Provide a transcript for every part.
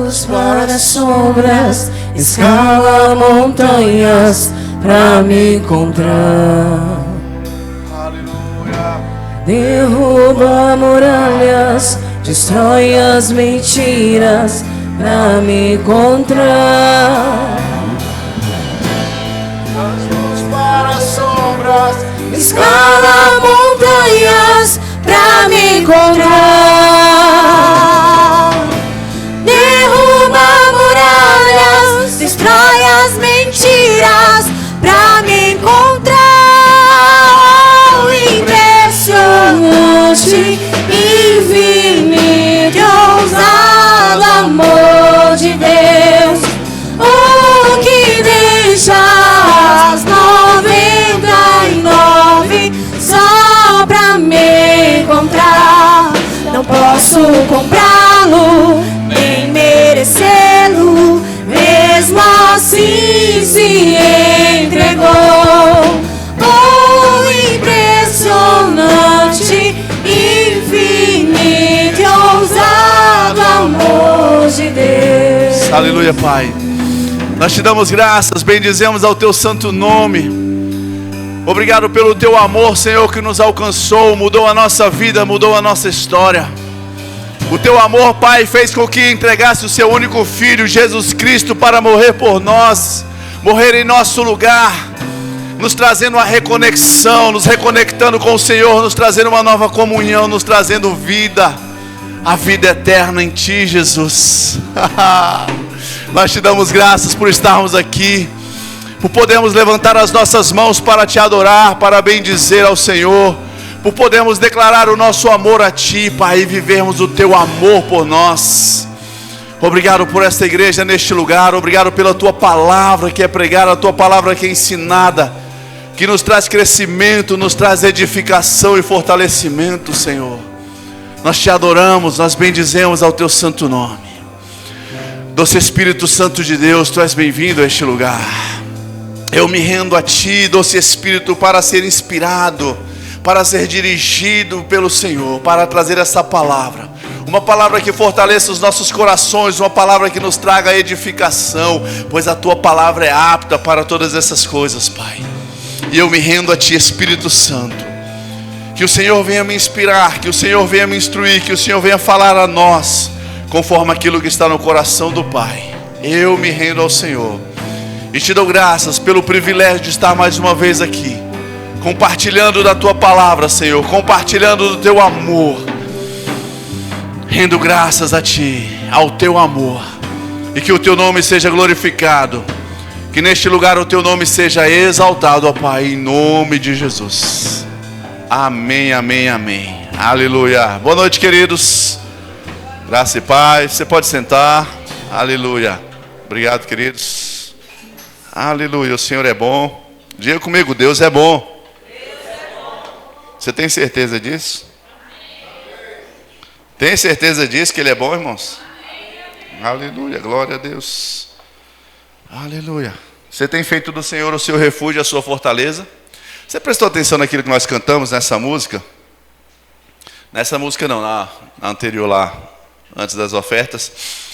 luz para as sombras, escala montanhas pra me encontrar. Aleluia. Derruba muralhas, destrói as mentiras pra me encontrar. Traz luz para as sombras, Escala montanhas pra me encontrar. Derruba muralhas, destrói as mentiras pra me encontrar. O impressionante, infinito e ousado amor de Deus, o que deixa as 99 só pra me encontrar. Não posso comprá-lo, nem merecê-lo, mesmo assim se entregou. O impressionante, infinito e ousado amor de Deus. aleluia, Pai. Nós te damos graças, bendizemos ao teu santo nome. Obrigado pelo teu amor, Senhor, que nos alcançou, mudou a nossa vida, mudou a nossa história. O teu amor, Pai, fez com que entregasse o seu único Filho, Jesus Cristo, para morrer por nós, morrer em nosso lugar, nos trazendo uma reconexão, nos reconectando com o Senhor, nos trazendo uma nova comunhão, nos trazendo vida, a vida eterna em Ti, Jesus. Nós te damos graças por estarmos aqui, por podermos levantar as nossas mãos para te adorar, para bendizer ao Senhor, por podermos declarar o nosso amor a Ti, Pai, e vivermos o Teu amor por nós. Obrigado por esta igreja neste lugar, obrigado pela Tua palavra que é pregada, a Tua palavra que é ensinada, que nos traz crescimento, nos traz edificação e fortalecimento, Senhor. Nós te adoramos, nós bendizemos ao Teu santo nome. Doce Espírito Santo de Deus, Tu és bem-vindo a este lugar. Eu me rendo a Ti, doce Espírito, para ser inspirado, para ser dirigido pelo Senhor, para trazer essa palavra. Uma palavra que fortaleça os nossos corações, uma palavra que nos traga edificação, pois a Tua palavra é apta para todas essas coisas, Pai. E eu me rendo a Ti, Espírito Santo. Que o Senhor venha me inspirar, que o Senhor venha me instruir, que o Senhor venha falar a nós, conforme aquilo que está no coração do Pai. Eu me rendo ao Senhor. E te dou graças pelo privilégio de estar mais uma vez aqui, compartilhando da Tua palavra, Senhor, compartilhando do Teu amor. Rendo graças a Ti, ao Teu amor. E que o Teu nome seja glorificado. Que neste lugar o Teu nome seja exaltado, ó Pai, em nome de Jesus. Amém, amém, amém. Aleluia. Boa noite, queridos. Graça e paz. Você pode sentar. Aleluia. Obrigado, queridos. Aleluia, o Senhor é bom. Diga comigo, Deus é bom. Deus é bom. Você tem certeza disso? Tem certeza disso que Ele é bom, irmãos? Aleluia, glória a Deus. Aleluia. Você tem feito do Senhor o seu refúgio, a sua fortaleza? Você prestou atenção naquilo que nós cantamos nessa música? Nessa música não, na anterior lá, antes das ofertas.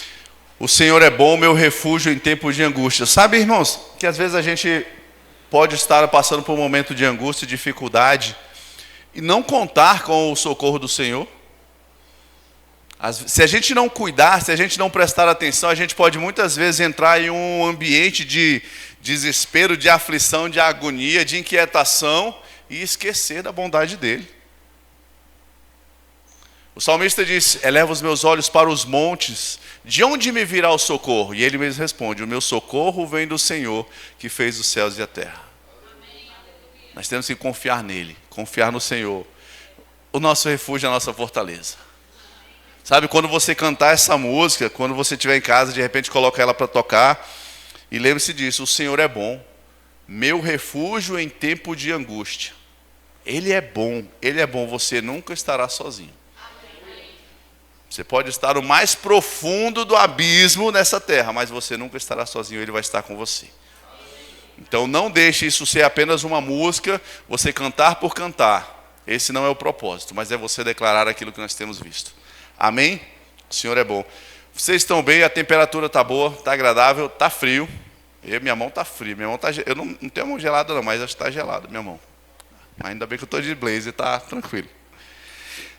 O Senhor é bom, meu refúgio em tempos de angústia. Sabe, irmãos, que às vezes a gente pode estar passando por um momento de angústia e dificuldade e não contar com o socorro do Senhor. Se a gente não cuidar, se a gente não prestar atenção, a gente pode muitas vezes entrar em um ambiente de desespero, de aflição, de agonia, de inquietação e esquecer da bondade dEle. O salmista diz: eleva os meus olhos para os montes, de onde me virá o socorro? E ele mesmo responde: o meu socorro vem do Senhor, que fez os céus e a terra. Amém. Nós temos que confiar nele, confiar no Senhor. O nosso refúgio é a nossa fortaleza. Sabe, quando você cantar essa música, quando você estiver em casa, de repente coloca ela para tocar, e lembre-se disso: o Senhor é bom, meu refúgio em tempo de angústia. Ele é bom, você nunca estará sozinho. Você pode estar no mais profundo do abismo nessa terra, mas você nunca estará sozinho, Ele vai estar com você. Então não deixe isso ser apenas uma música, você cantar por cantar. Esse não é o propósito, mas é você declarar aquilo que nós temos visto. Amém? O Senhor é bom. Vocês estão bem, a temperatura está boa, está agradável, está frio. Minha mão está fria, minha mão tá, eu não tenho a mão gelada não, mas acho que está gelada minha mão. Mas ainda bem que eu estou de blazer, está tranquilo.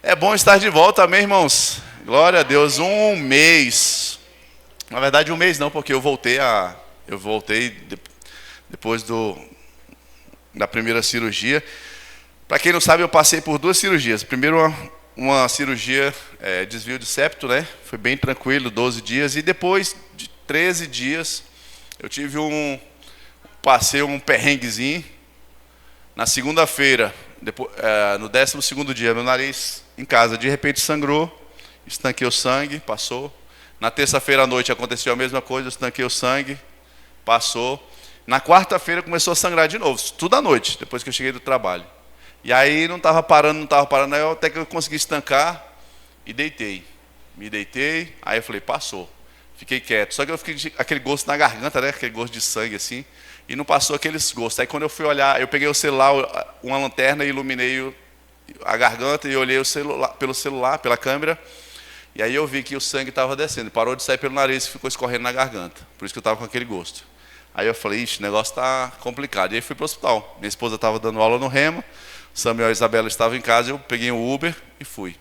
É bom estar de volta, amém, irmãos? Glória a Deus, um mês. Na verdade, um mês não, porque eu voltei depois da primeira cirurgia. Para quem não sabe, eu passei por 2 cirurgias. Primeiro, uma cirurgia, desvio de septo, né? Foi bem tranquilo, 12 dias. E depois de 13 dias, eu passei um perrenguezinho. Na segunda-feira, no 12º dia, meu nariz em casa de repente sangrou, estanquei o sangue, passou. Na terça-feira à noite aconteceu a mesma coisa, estanquei o sangue, passou. Na quarta-feira começou a sangrar de novo, tudo à noite, depois que eu cheguei do trabalho. E aí não estava parando, aí até que eu consegui estancar e deitei. Me deitei, aí eu falei, passou. Fiquei quieto, só que eu fiquei com aquele gosto na garganta, né? Aquele gosto de sangue assim, e não passou aqueles gostos. Aí quando eu fui olhar, eu peguei o celular, uma lanterna e iluminei a garganta e olhei pelo celular, pela câmera. E aí eu vi que o sangue estava descendo, parou de sair pelo nariz e ficou escorrendo na garganta. Por isso que eu estava com aquele gosto. Aí eu falei, ixi, o negócio está complicado. E aí fui para o hospital. Minha esposa estava dando aula no Rema, Samuel e Isabela estavam em casa, eu peguei um Uber e fui.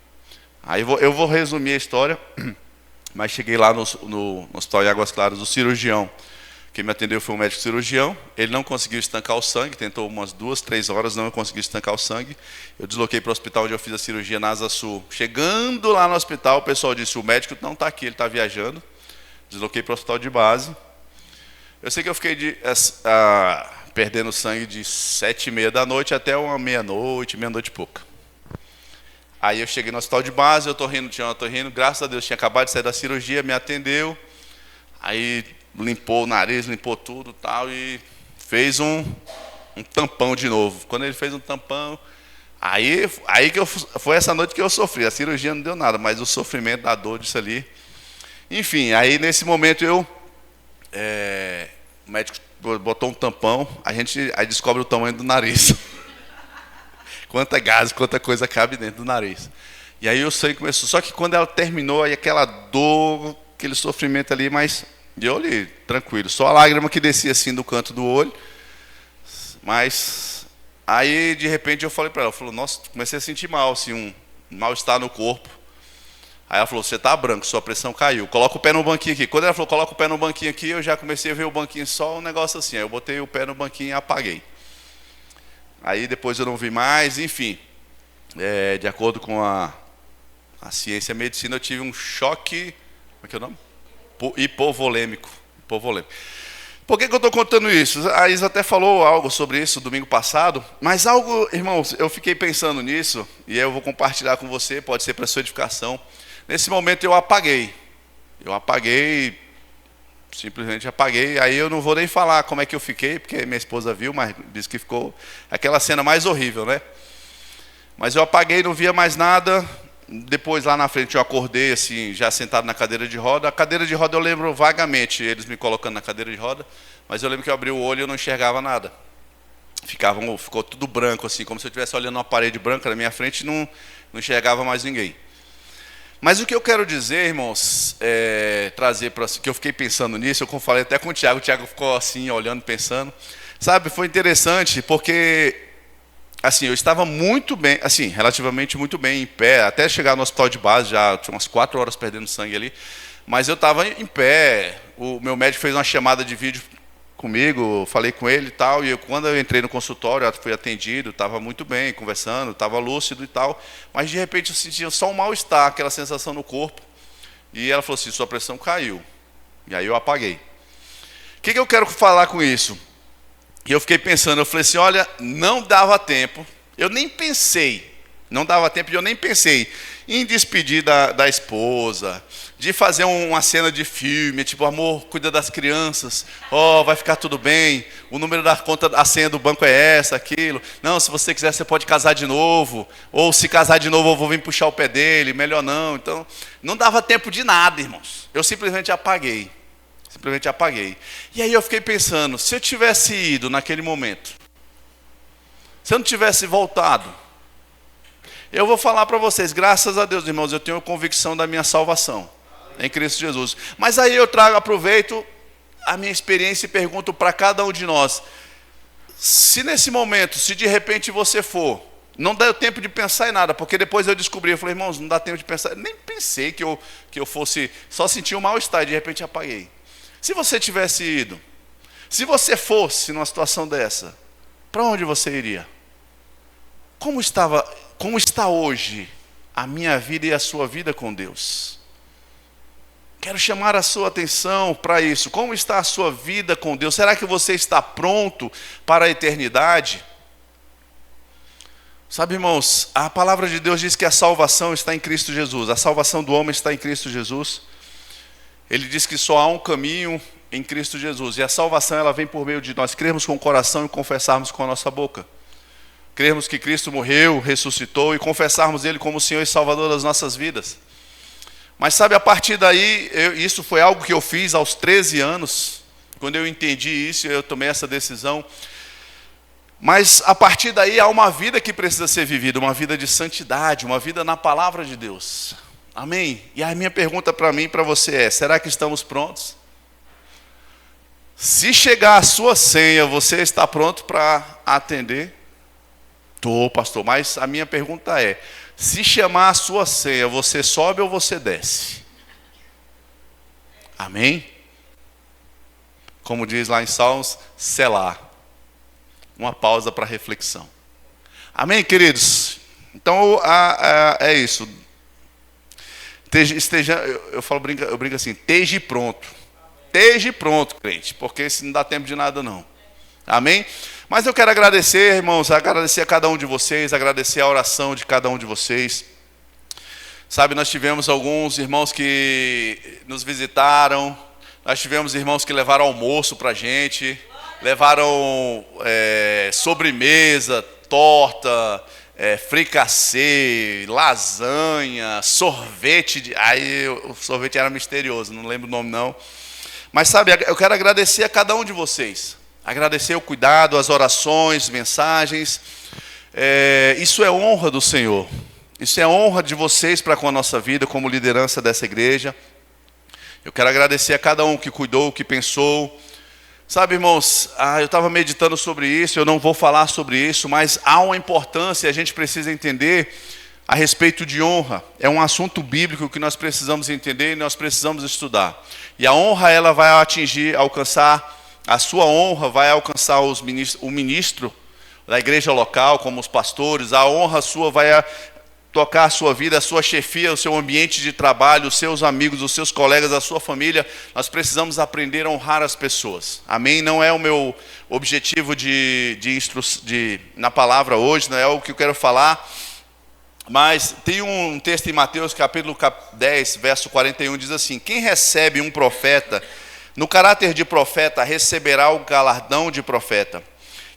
Aí eu vou resumir a história, mas cheguei lá no hospital em Águas Claras, o cirurgião. Quem me atendeu foi um médico cirurgião, ele não conseguiu estancar o sangue, tentou umas 2, 3 horas, não conseguiu estancar o sangue. Eu desloquei para o hospital onde eu fiz a cirurgia na Asa Sul. Chegando lá no hospital, o pessoal disse, o médico não está aqui, ele está viajando. Desloquei para o hospital de base. Eu sei que eu fiquei perdendo sangue de 7h30 da noite até uma meia-noite e pouca. Aí eu cheguei no hospital de base, eu tinha um otorrino, graças a Deus, tinha acabado de sair da cirurgia, me atendeu. Aí limpou o nariz, limpou tudo e tal, e fez um tampão de novo. Quando ele fez um tampão, aí foi essa noite que eu sofri. A cirurgia não deu nada, mas o sofrimento da dor disso ali. Enfim, aí nesse momento o médico botou um tampão, aí descobre o tamanho do nariz. Quanta gás, quanta coisa cabe dentro do nariz. E aí o sangue começou, só que quando ela terminou, aí aquela dor, aquele sofrimento ali, mas eu ali, tranquilo, só a lágrima que descia assim do canto do olho. Mas aí de repente eu falei para ela, nossa, comecei a sentir mal, assim, um mal-estar no corpo. Aí ela falou, você está branco, sua pressão caiu, coloca o pé no banquinho aqui. Quando ela falou, coloca o pé no banquinho aqui, eu já comecei a ver o banquinho só um negócio assim. Aí eu botei o pé no banquinho e apaguei. Aí depois eu não vi mais, enfim. De acordo com a ciência e a medicina, eu tive um choque, como é que é o nome? Hipovolêmico. Por que eu estou contando isso? A Isa até falou algo sobre isso domingo passado, mas algo, irmãos, eu fiquei pensando nisso, e eu vou compartilhar com você, pode ser para sua edificação. Nesse momento eu apaguei, simplesmente apaguei, aí eu não vou nem falar como é que eu fiquei, porque minha esposa viu, mas disse que ficou aquela cena mais horrível, né? Mas eu apaguei, não via mais nada. Depois lá na frente eu acordei assim, já sentado na cadeira de roda. A cadeira de roda eu lembro vagamente, eles me colocando na cadeira de roda, mas eu lembro que eu abri o olho e eu não enxergava nada. Ficou tudo branco assim, como se eu estivesse olhando uma parede branca na minha frente e não enxergava mais ninguém. Mas o que eu quero dizer, irmãos, trazer para que eu fiquei pensando nisso, eu falei até com o Tiago ficou assim, olhando, pensando. Sabe, foi interessante, porque assim, eu estava muito bem, assim, relativamente muito bem em pé, até chegar no hospital de base, já tinha umas 4 horas perdendo sangue ali, mas eu estava em pé. O meu médico fez uma chamada de vídeo comigo, falei com ele e tal, e quando eu entrei no consultório, fui atendido, estava muito bem, conversando, estava lúcido e tal, mas de repente eu sentia só um mal-estar, aquela sensação no corpo, e ela falou assim, sua pressão caiu, e aí eu apaguei. O que eu quero falar com isso? E eu fiquei pensando, eu falei assim, olha, não dava tempo, eu nem pensei em despedir da esposa, de fazer uma cena de filme, tipo, amor, cuida das crianças, vai ficar tudo bem, o número da conta, a senha do banco é essa, aquilo, não, se você quiser você pode casar de novo, ou se casar de novo eu vou vir puxar o pé dele, melhor não. Então, não dava tempo de nada, irmãos, eu simplesmente apaguei. E aí eu fiquei pensando, se eu tivesse ido naquele momento, se eu não tivesse voltado, eu vou falar para vocês, graças a Deus, irmãos, eu tenho convicção da minha salvação. Em Cristo Jesus. Mas aí eu aproveito a minha experiência e pergunto para cada um de nós: se nesse momento, se de repente você for, não dá tempo de pensar em nada, porque depois eu descobri, eu falei, irmãos, não dá tempo de pensar, eu nem pensei que eu fosse, só sentir um mal-estar e de repente apaguei. Se você tivesse ido, se você fosse numa situação dessa, para onde você iria? Como está hoje a minha vida e a sua vida com Deus? Quero chamar a sua atenção para isso. Como está a sua vida com Deus? Será que você está pronto para a eternidade? Sabe, irmãos, a palavra de Deus diz que a salvação está em Cristo Jesus. A salvação do homem está em Cristo Jesus. Ele diz que só há um caminho em Cristo Jesus. E a salvação, ela vem por meio de nós crermos com o coração e confessarmos com a nossa boca. Crermos que Cristo morreu, ressuscitou e confessarmos Ele como o Senhor e Salvador das nossas vidas. Mas sabe, a partir daí, isso foi algo que eu fiz aos 13 anos. Quando eu entendi isso, eu tomei essa decisão. Mas a partir daí há uma vida que precisa ser vivida, uma vida de santidade, uma vida na palavra de Deus. Amém? E a minha pergunta para mim e para você é: será que estamos prontos? Se chegar a sua senha, você está pronto para atender? Estou, pastor, mas a minha pergunta é: se chamar a sua senha, você sobe ou você desce? Amém? Como diz lá em Salmos, Selá. Uma pausa para reflexão. Amém, queridos? Então, é isso. Eu brinco assim, esteja pronto. Esteja pronto, crente, porque se não dá tempo de nada não. Amém? Mas eu quero agradecer, irmãos, agradecer a cada um de vocês, agradecer a oração de cada um de vocês. Sabe, nós tivemos alguns irmãos que nos visitaram, nós tivemos irmãos que levaram almoço para a gente, levaram sobremesa, torta, fricassê, lasanha, sorvete. Aí o sorvete era misterioso, não lembro o nome não. Mas sabe, eu quero agradecer a cada um de vocês. Agradecer o cuidado, as orações, mensagens. Isso é honra do Senhor. Isso é honra de vocês para com a nossa vida, como liderança dessa igreja. Eu quero agradecer a cada um que cuidou, que pensou. Sabe, irmãos, eu estava meditando sobre isso, eu não vou falar sobre isso, mas há uma importância, a gente precisa entender a respeito de honra. É um assunto bíblico que nós precisamos entender e nós precisamos estudar. E a honra, ela vai alcançar, a sua honra vai alcançar o ministro da igreja local, como os pastores. A honra sua vai tocar a sua vida, a sua chefia, o seu ambiente de trabalho, os seus amigos, os seus colegas, a sua família. Nós precisamos aprender a honrar as pessoas. Amém? Não é o meu objetivo na palavra hoje, não é o que eu quero falar. Mas tem um texto em Mateus, capítulo 10, verso 41, diz assim: quem recebe um profeta, no caráter de profeta, receberá o galardão de profeta.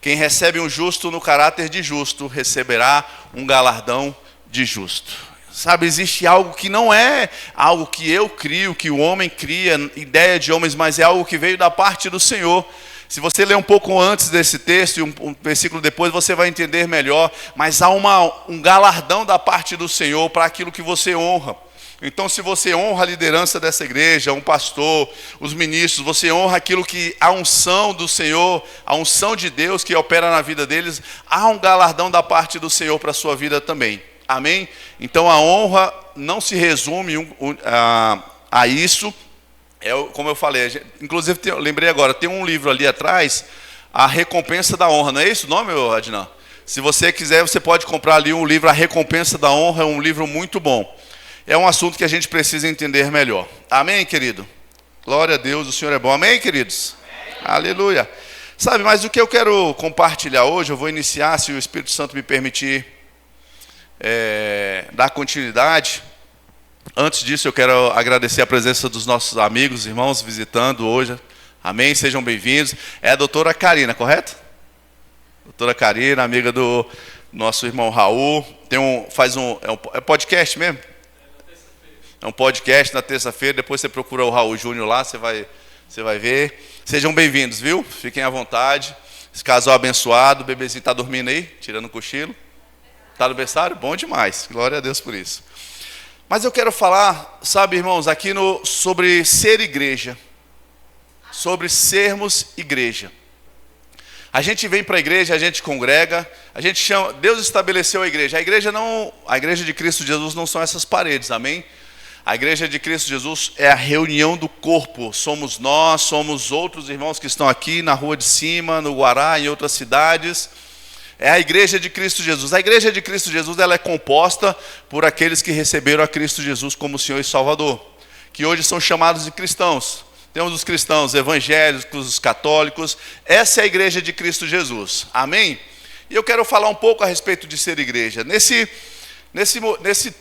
Quem recebe um justo, no caráter de justo, receberá um galardão de justo. Sabe, existe algo que não é algo que eu crio, que o homem cria, ideia de homens, mas é algo que veio da parte do Senhor. Se você ler um pouco antes desse texto e um versículo depois, você vai entender melhor. Mas há um galardão da parte do Senhor para aquilo que você honra. Então, se você honra a liderança dessa igreja, um pastor, os ministros, você honra aquilo que a unção do Senhor, a unção de Deus que opera na vida deles, há um galardão da parte do Senhor para a sua vida também. Amém? Então a honra não se resume a isso. Como eu falei, inclusive lembrei agora, tem um livro ali atrás, A Recompensa da Honra. Não é isso o nome, Adnan? Se você quiser, você pode comprar ali um livro, A Recompensa da Honra. É um livro muito bom. É um assunto que a gente precisa entender melhor. Amém, querido? Glória a Deus, o Senhor é bom. Amém, queridos? Amém. Aleluia. Sabe, mas o que eu quero compartilhar hoje, eu vou iniciar, se o Espírito Santo me permitir, dar continuidade. Antes disso, eu quero agradecer a presença dos nossos amigos, irmãos visitando hoje. Amém? Sejam bem-vindos. É a doutora Karina, correto? Doutora Karina, amiga do nosso irmão Raul. É podcast mesmo? É um podcast na terça-feira. Depois você procura o Raul Júnior lá, você vai ver. Sejam bem-vindos, viu? Fiquem à vontade. Esse casal abençoado. O bebezinho está dormindo aí, tirando o cochilo. Está no berçário? Bom demais. Glória a Deus por isso. Mas eu quero falar, sabe, irmãos, aqui sobre ser igreja. Sobre sermos igreja. A gente vem para a igreja, a gente congrega, a gente chama, Deus estabeleceu a igreja. A igreja de Cristo Jesus não são essas paredes, amém? A igreja de Cristo Jesus é a reunião do corpo. Somos nós, somos outros irmãos que estão aqui na rua de cima, no Guará, em outras cidades. É a igreja de Cristo Jesus. A igreja de Cristo Jesus, ela é composta por aqueles que receberam a Cristo Jesus como Senhor e Salvador, que hoje são chamados de cristãos. Temos os cristãos evangélicos, os católicos. Essa é a igreja de Cristo Jesus. Amém? E eu quero falar um pouco a respeito de ser igreja. Nesse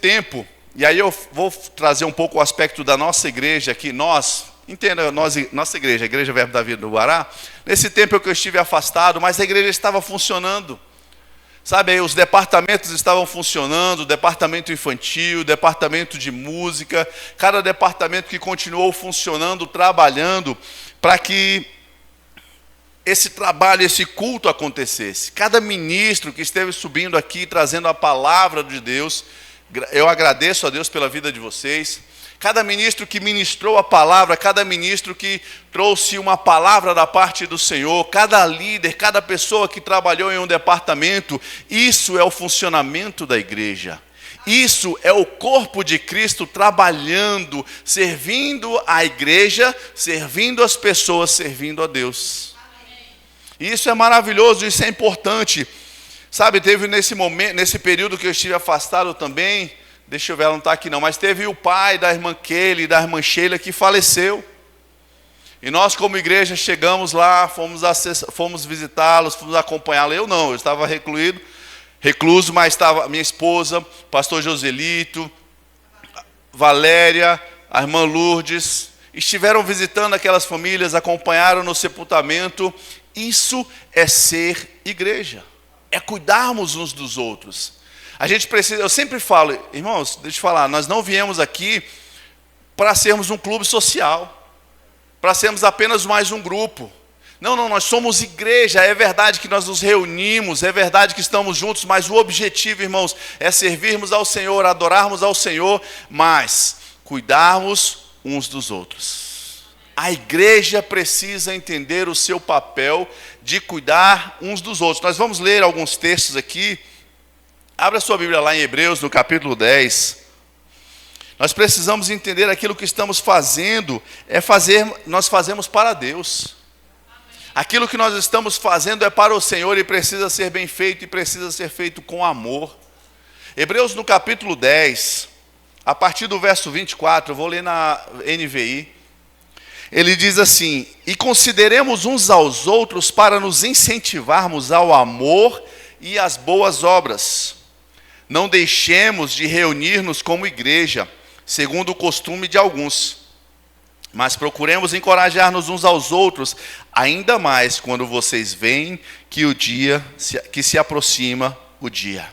tempo, e aí eu vou trazer um pouco o aspecto da nossa igreja aqui. Entenda, nossa igreja, a Igreja Verbo da Vida do Guará. Nesse tempo que eu estive afastado, mas a igreja estava funcionando. Sabe, aí os departamentos estavam funcionando, o departamento infantil, o departamento de música, cada departamento que continuou funcionando, trabalhando, para que esse trabalho, esse culto acontecesse. Cada ministro que esteve subindo aqui, trazendo a palavra de Deus, eu agradeço a Deus pela vida de vocês. Cada ministro que ministrou a palavra, cada ministro que trouxe uma palavra da parte do Senhor, cada líder, cada pessoa que trabalhou em um departamento, isso é o funcionamento da igreja. Isso é o corpo de Cristo trabalhando, servindo a igreja, servindo as pessoas, servindo a Deus. E isso é maravilhoso, isso é importante. Sabe, teve nesse período que eu estive afastado também, deixa eu ver, ela não está aqui não, mas teve o pai da irmã Kelly e da irmã Sheila que faleceu. E nós como igreja chegamos lá, fomos visitá-los, fomos acompanhá-los. Eu estava recluso, mas estava minha esposa, pastor Joselito, Valéria, a irmã Lourdes, estiveram visitando aquelas famílias, acompanharam no sepultamento. Isso é ser igreja, é cuidarmos uns dos outros. A gente precisa, eu sempre falo, irmãos, deixa eu falar, nós não viemos aqui para sermos um clube social, para sermos apenas mais um grupo. Não, nós somos igreja, é verdade que nós nos reunimos, é verdade que estamos juntos, mas o objetivo, irmãos, é servirmos ao Senhor, adorarmos ao Senhor, mas cuidarmos uns dos outros. A igreja precisa entender o seu papel de cuidar uns dos outros. Nós vamos ler alguns textos aqui. Abra sua Bíblia lá em Hebreus, no capítulo 10. Nós precisamos entender aquilo que estamos fazendo, nós fazemos para Deus. Aquilo que nós estamos fazendo é para o Senhor e precisa ser bem feito e precisa ser feito com amor. Hebreus no capítulo 10, a partir do verso 24, eu vou ler na NVI. Ele diz assim: e consideremos uns aos outros para nos incentivarmos ao amor e às boas obras. Não deixemos de reunir-nos como igreja, segundo o costume de alguns, mas procuremos encorajar-nos uns aos outros, ainda mais quando vocês veem que se aproxima o dia.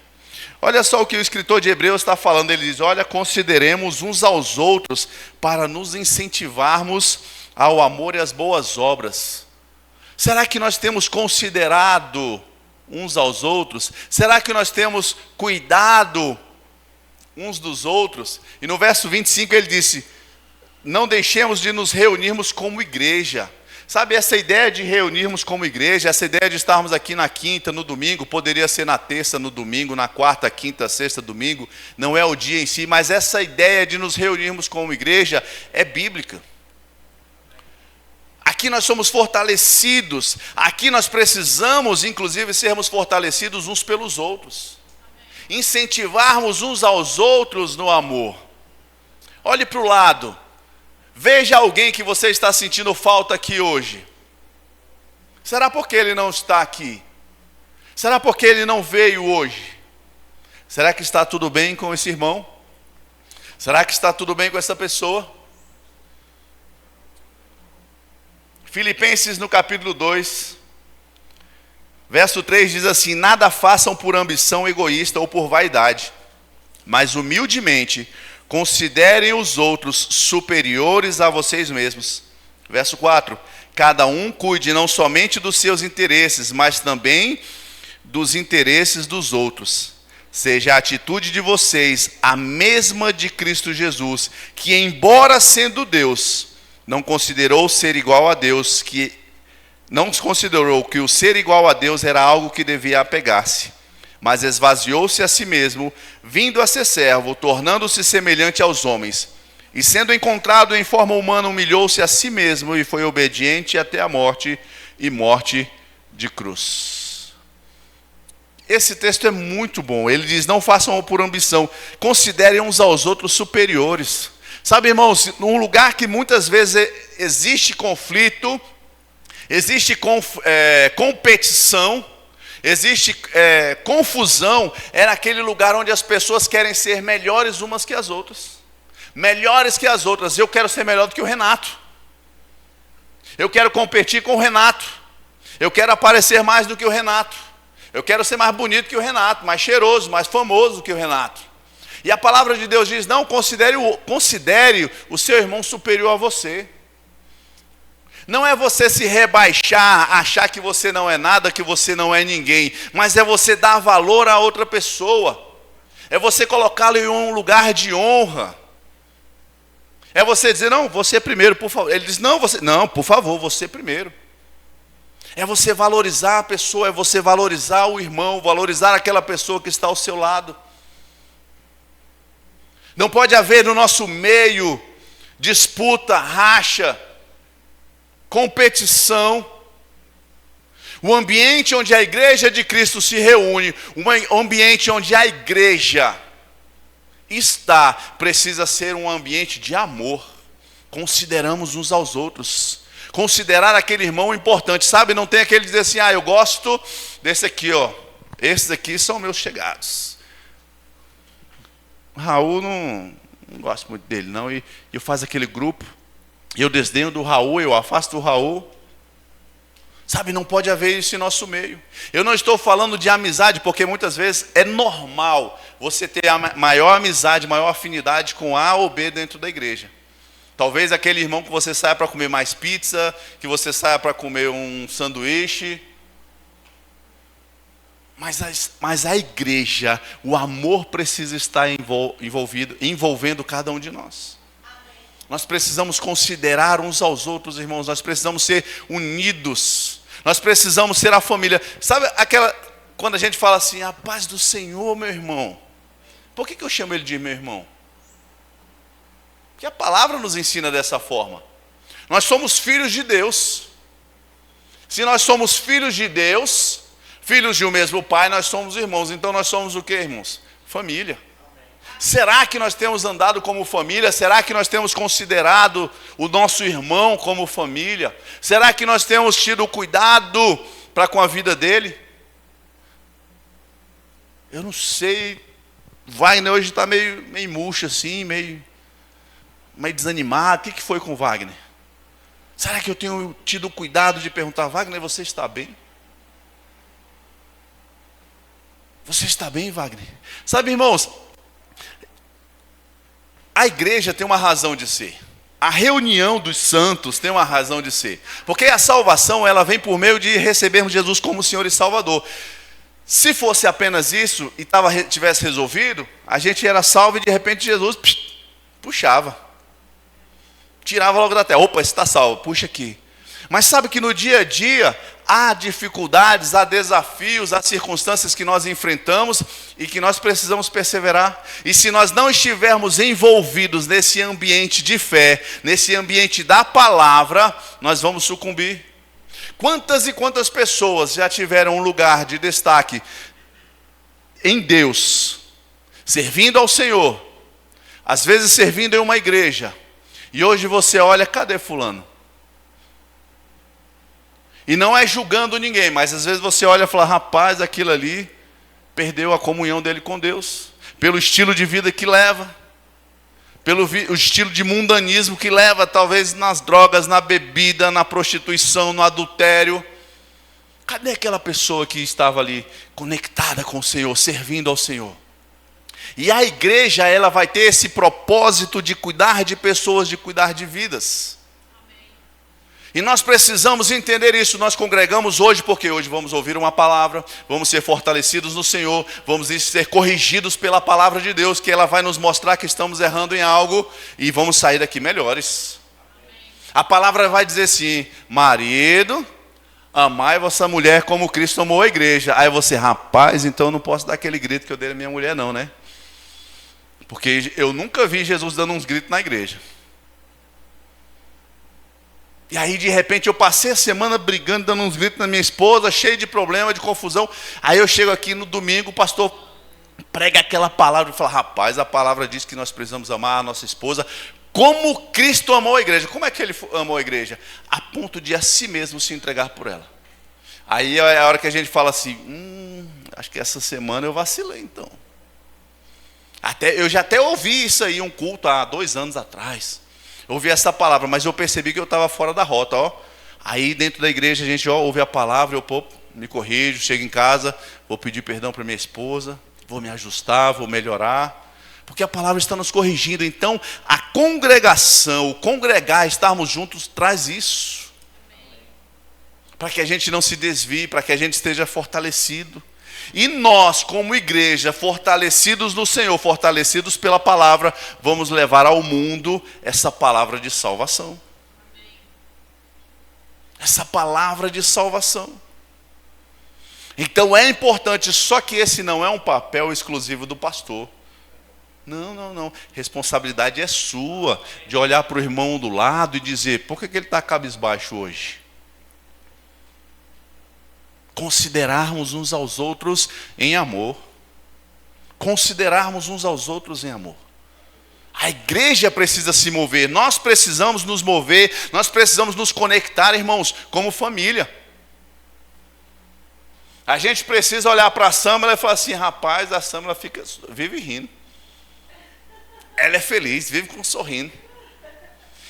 Olha só o que o escritor de Hebreus está falando. Ele diz: olha, consideremos uns aos outros para nos incentivarmos ao amor e às boas obras. Será que nós temos considerado uns aos outros? Será que nós temos cuidado uns dos outros? E no verso 25 ele disse: não deixemos de nos reunirmos como igreja. Sabe, essa ideia de reunirmos como igreja, essa ideia de estarmos aqui na quinta, no domingo, poderia ser na terça, no domingo, na quarta, quinta, sexta, domingo, não é o dia em si, mas essa ideia de nos reunirmos como igreja é bíblica. Aqui nós somos fortalecidos, aqui nós precisamos, inclusive, sermos fortalecidos uns pelos outros. Incentivarmos uns aos outros no amor. Olhe para o lado, veja alguém que você está sentindo falta aqui hoje. Será porque ele não está aqui? Será porque ele não veio hoje? Será que está tudo bem com esse irmão? Será que está tudo bem com essa pessoa? Filipenses no capítulo 2, verso 3 diz assim: nada façam por ambição egoísta ou por vaidade, mas humildemente considerem os outros superiores a vocês mesmos. Verso 4, cada um cuide não somente dos seus interesses, mas também dos interesses dos outros. seja a atitude de vocês a mesma de Cristo Jesus, que embora sendo Deus, não considerou ser igual a Deus, não considerou que o ser igual a Deus era algo que devia apegar-se, mas esvaziou-se a si mesmo, vindo a ser servo, tornando-se semelhante aos homens. E sendo encontrado em forma humana, humilhou-se a si mesmo e foi obediente até a morte e morte de cruz. Esse texto é muito bom. Ele diz: não façam por ambição, considerem uns aos outros superiores. Sabe, irmãos, num lugar que muitas vezes existe conflito, existe competição, existe confusão, é naquele lugar onde as pessoas querem ser melhores umas que as outras. Melhores que as outras. Eu quero ser melhor do que o Renato. Eu quero competir com o Renato. Eu quero aparecer mais do que o Renato. Eu quero ser mais bonito que o Renato, mais cheiroso, mais famoso do que o Renato. E a palavra de Deus diz: não, considere o seu irmão superior a você. Não é você se rebaixar, achar que você não é nada, que você não é ninguém, mas é você dar valor a outra pessoa. É você colocá-lo em um lugar de honra. É você dizer: não, você primeiro, por favor. Ele diz: não, por favor, você primeiro. É você valorizar a pessoa, é você valorizar o irmão, valorizar aquela pessoa que está ao seu lado. Não pode haver no nosso meio disputa, racha, competição. O ambiente onde a igreja de Cristo se reúne, um ambiente onde a igreja precisa ser um ambiente de amor. Consideramos uns aos outros. Considerar aquele irmão importante, sabe? Não tem aquele dizer assim: eu gosto desse aqui, ó. Esses aqui são meus chegados. Raul, não gosto muito dele, não. E eu faço aquele grupo, eu desdenho do Raul, eu afasto do Raul. Sabe, não pode haver isso em nosso meio. Eu não estou falando de amizade, porque muitas vezes é normal você ter a maior amizade, maior afinidade com A ou B dentro da igreja. Talvez aquele irmão que você saia para comer mais pizza, que você saia para comer um sanduíche. Mas a igreja, o amor precisa estar envolvendo cada um de nós. Nós precisamos considerar uns aos outros, irmãos. Nós precisamos ser unidos. Nós precisamos ser a família. Sabe quando a gente fala assim: a paz do Senhor, meu irmão. Por que eu chamo ele de meu irmão? Porque a palavra nos ensina dessa forma. Nós somos filhos de Deus. Se nós somos filhos de Deus, filhos de um mesmo Pai, nós somos irmãos. Então nós somos o que, irmãos? Família. Será que nós temos andado como família? Será que nós temos considerado o nosso irmão como família? Será que nós temos tido cuidado para com a vida dele? Eu não sei. Wagner hoje está meio murcho assim, meio desanimado. O que foi com o Wagner? Será que eu tenho tido cuidado de perguntar: Wagner, você está bem? Você está bem, Wagner? Sabe, irmãos, a igreja tem uma razão de ser. A reunião dos santos tem uma razão de ser. Porque a salvação, ela vem por meio de recebermos Jesus como Senhor e Salvador. Se fosse apenas isso e tivesse resolvido, a gente era salvo e de repente Jesus puxava. Tirava logo da terra. Opa, está salvo, puxa aqui. Mas sabe que no dia a dia há dificuldades, há desafios, há circunstâncias que nós enfrentamos e que nós precisamos perseverar. E se nós não estivermos envolvidos nesse ambiente de fé, nesse ambiente da palavra, nós vamos sucumbir. Quantas e quantas pessoas já tiveram um lugar de destaque em Deus, servindo ao Senhor, às vezes servindo em uma igreja, e hoje você olha: cadê fulano? E não é julgando ninguém, mas às vezes você olha e fala: rapaz, aquilo ali perdeu a comunhão dele com Deus, pelo estilo de vida que leva, pelo estilo de mundanismo que leva, talvez nas drogas, na bebida, na prostituição, no adultério. Cadê aquela pessoa que estava ali conectada com o Senhor, servindo ao Senhor? E a igreja, ela vai ter esse propósito de cuidar de pessoas, de cuidar de vidas. E nós precisamos entender isso. Nós congregamos hoje porque hoje vamos ouvir uma palavra, vamos ser fortalecidos no Senhor, vamos ser corrigidos pela palavra de Deus, que ela vai nos mostrar que estamos errando em algo e vamos sair daqui melhores. A palavra vai dizer assim: marido, amai vossa mulher como Cristo amou a igreja. Aí você, rapaz, então eu não posso dar aquele grito que eu dei à minha mulher não, né? Porque eu nunca vi Jesus dando uns gritos na igreja. E aí de repente eu passei a semana brigando, dando uns gritos na minha esposa, cheio de problema, de confusão. Aí eu chego aqui no domingo, o pastor prega aquela palavra e fala: rapaz, a palavra diz que nós precisamos amar a nossa esposa como Cristo amou a igreja. Como é que ele amou a igreja? A ponto de a si mesmo se entregar por ela. Aí é a hora que a gente fala assim: acho que essa semana eu vacilei então. Eu já até ouvi isso aí, um culto há 2 anos atrás. Eu ouvi essa palavra, mas eu percebi que eu estava fora da rota, ó. Aí dentro da igreja a gente ouve a palavra, eu me corrijo, chego em casa, vou pedir perdão para minha esposa, vou me ajustar, vou melhorar, porque a palavra está nos corrigindo. Então a congregação, o congregar, estarmos juntos, traz isso, para que a gente não se desvie, para que a gente esteja fortalecido. E nós, como igreja, fortalecidos no Senhor, fortalecidos pela palavra, vamos levar ao mundo essa palavra de salvação. Essa palavra de salvação. Então é importante, só que esse não é um papel exclusivo do pastor. Não. Responsabilidade é sua, de olhar para o irmão do lado e dizer: por que ele está cabisbaixo hoje? Considerarmos uns aos outros em amor. Considerarmos uns aos outros em amor. A igreja precisa se mover, nós precisamos nos mover, nós precisamos nos conectar, irmãos, como família. A gente precisa olhar para a Sâmela e falar assim: rapaz, a Sâmela vive rindo. Ela é feliz, vive sorrindo.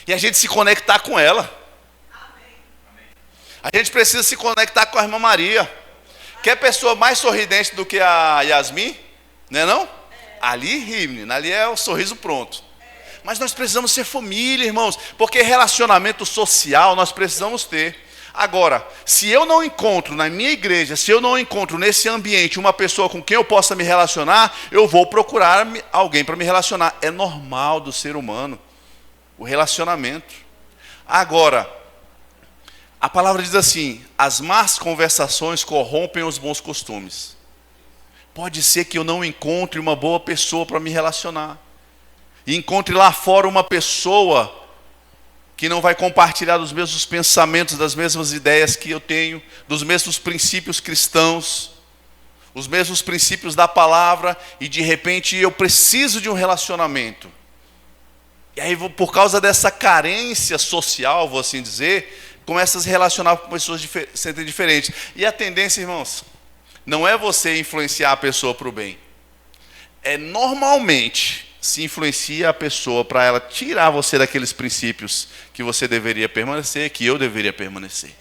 E a gente se conectar com ela. A gente precisa se conectar com a irmã Maria. Quer pessoa mais sorridente do que a Yasmin? Não é não? Ali ri, menina, ali é o sorriso pronto. Mas nós precisamos ser família, irmãos, porque relacionamento social nós precisamos ter. Agora, se eu não encontro na minha igreja, se eu não encontro nesse ambiente uma pessoa com quem eu possa me relacionar, eu vou procurar alguém para me relacionar. É normal do ser humano, o relacionamento. Agora, a palavra diz assim: as más conversações corrompem os bons costumes. Pode ser que eu não encontre uma boa pessoa para me relacionar. E encontre lá fora uma pessoa que não vai compartilhar dos mesmos pensamentos, das mesmas ideias que eu tenho, dos mesmos princípios cristãos, os mesmos princípios da palavra, e de repente eu preciso de um relacionamento. E aí, por causa dessa carência social, vou assim dizer, começa a se relacionar com pessoas diferentes. E a tendência, irmãos, não é você influenciar a pessoa para o bem. É normalmente se influencia a pessoa para ela tirar você daqueles princípios que você deveria permanecer, que eu deveria permanecer.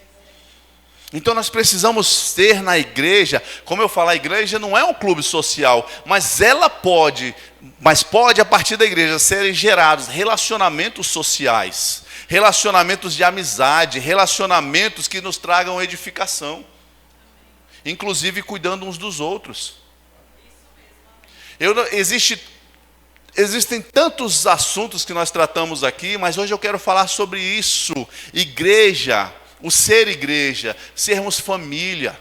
Então nós precisamos ter na igreja, como eu falo, a igreja não é um clube social, mas pode a partir da igreja serem gerados relacionamentos sociais, relacionamentos de amizade, relacionamentos que nos tragam edificação, inclusive cuidando uns dos outros. Existem tantos assuntos que nós tratamos aqui, mas hoje eu quero falar sobre isso. Igreja, o ser igreja, sermos família.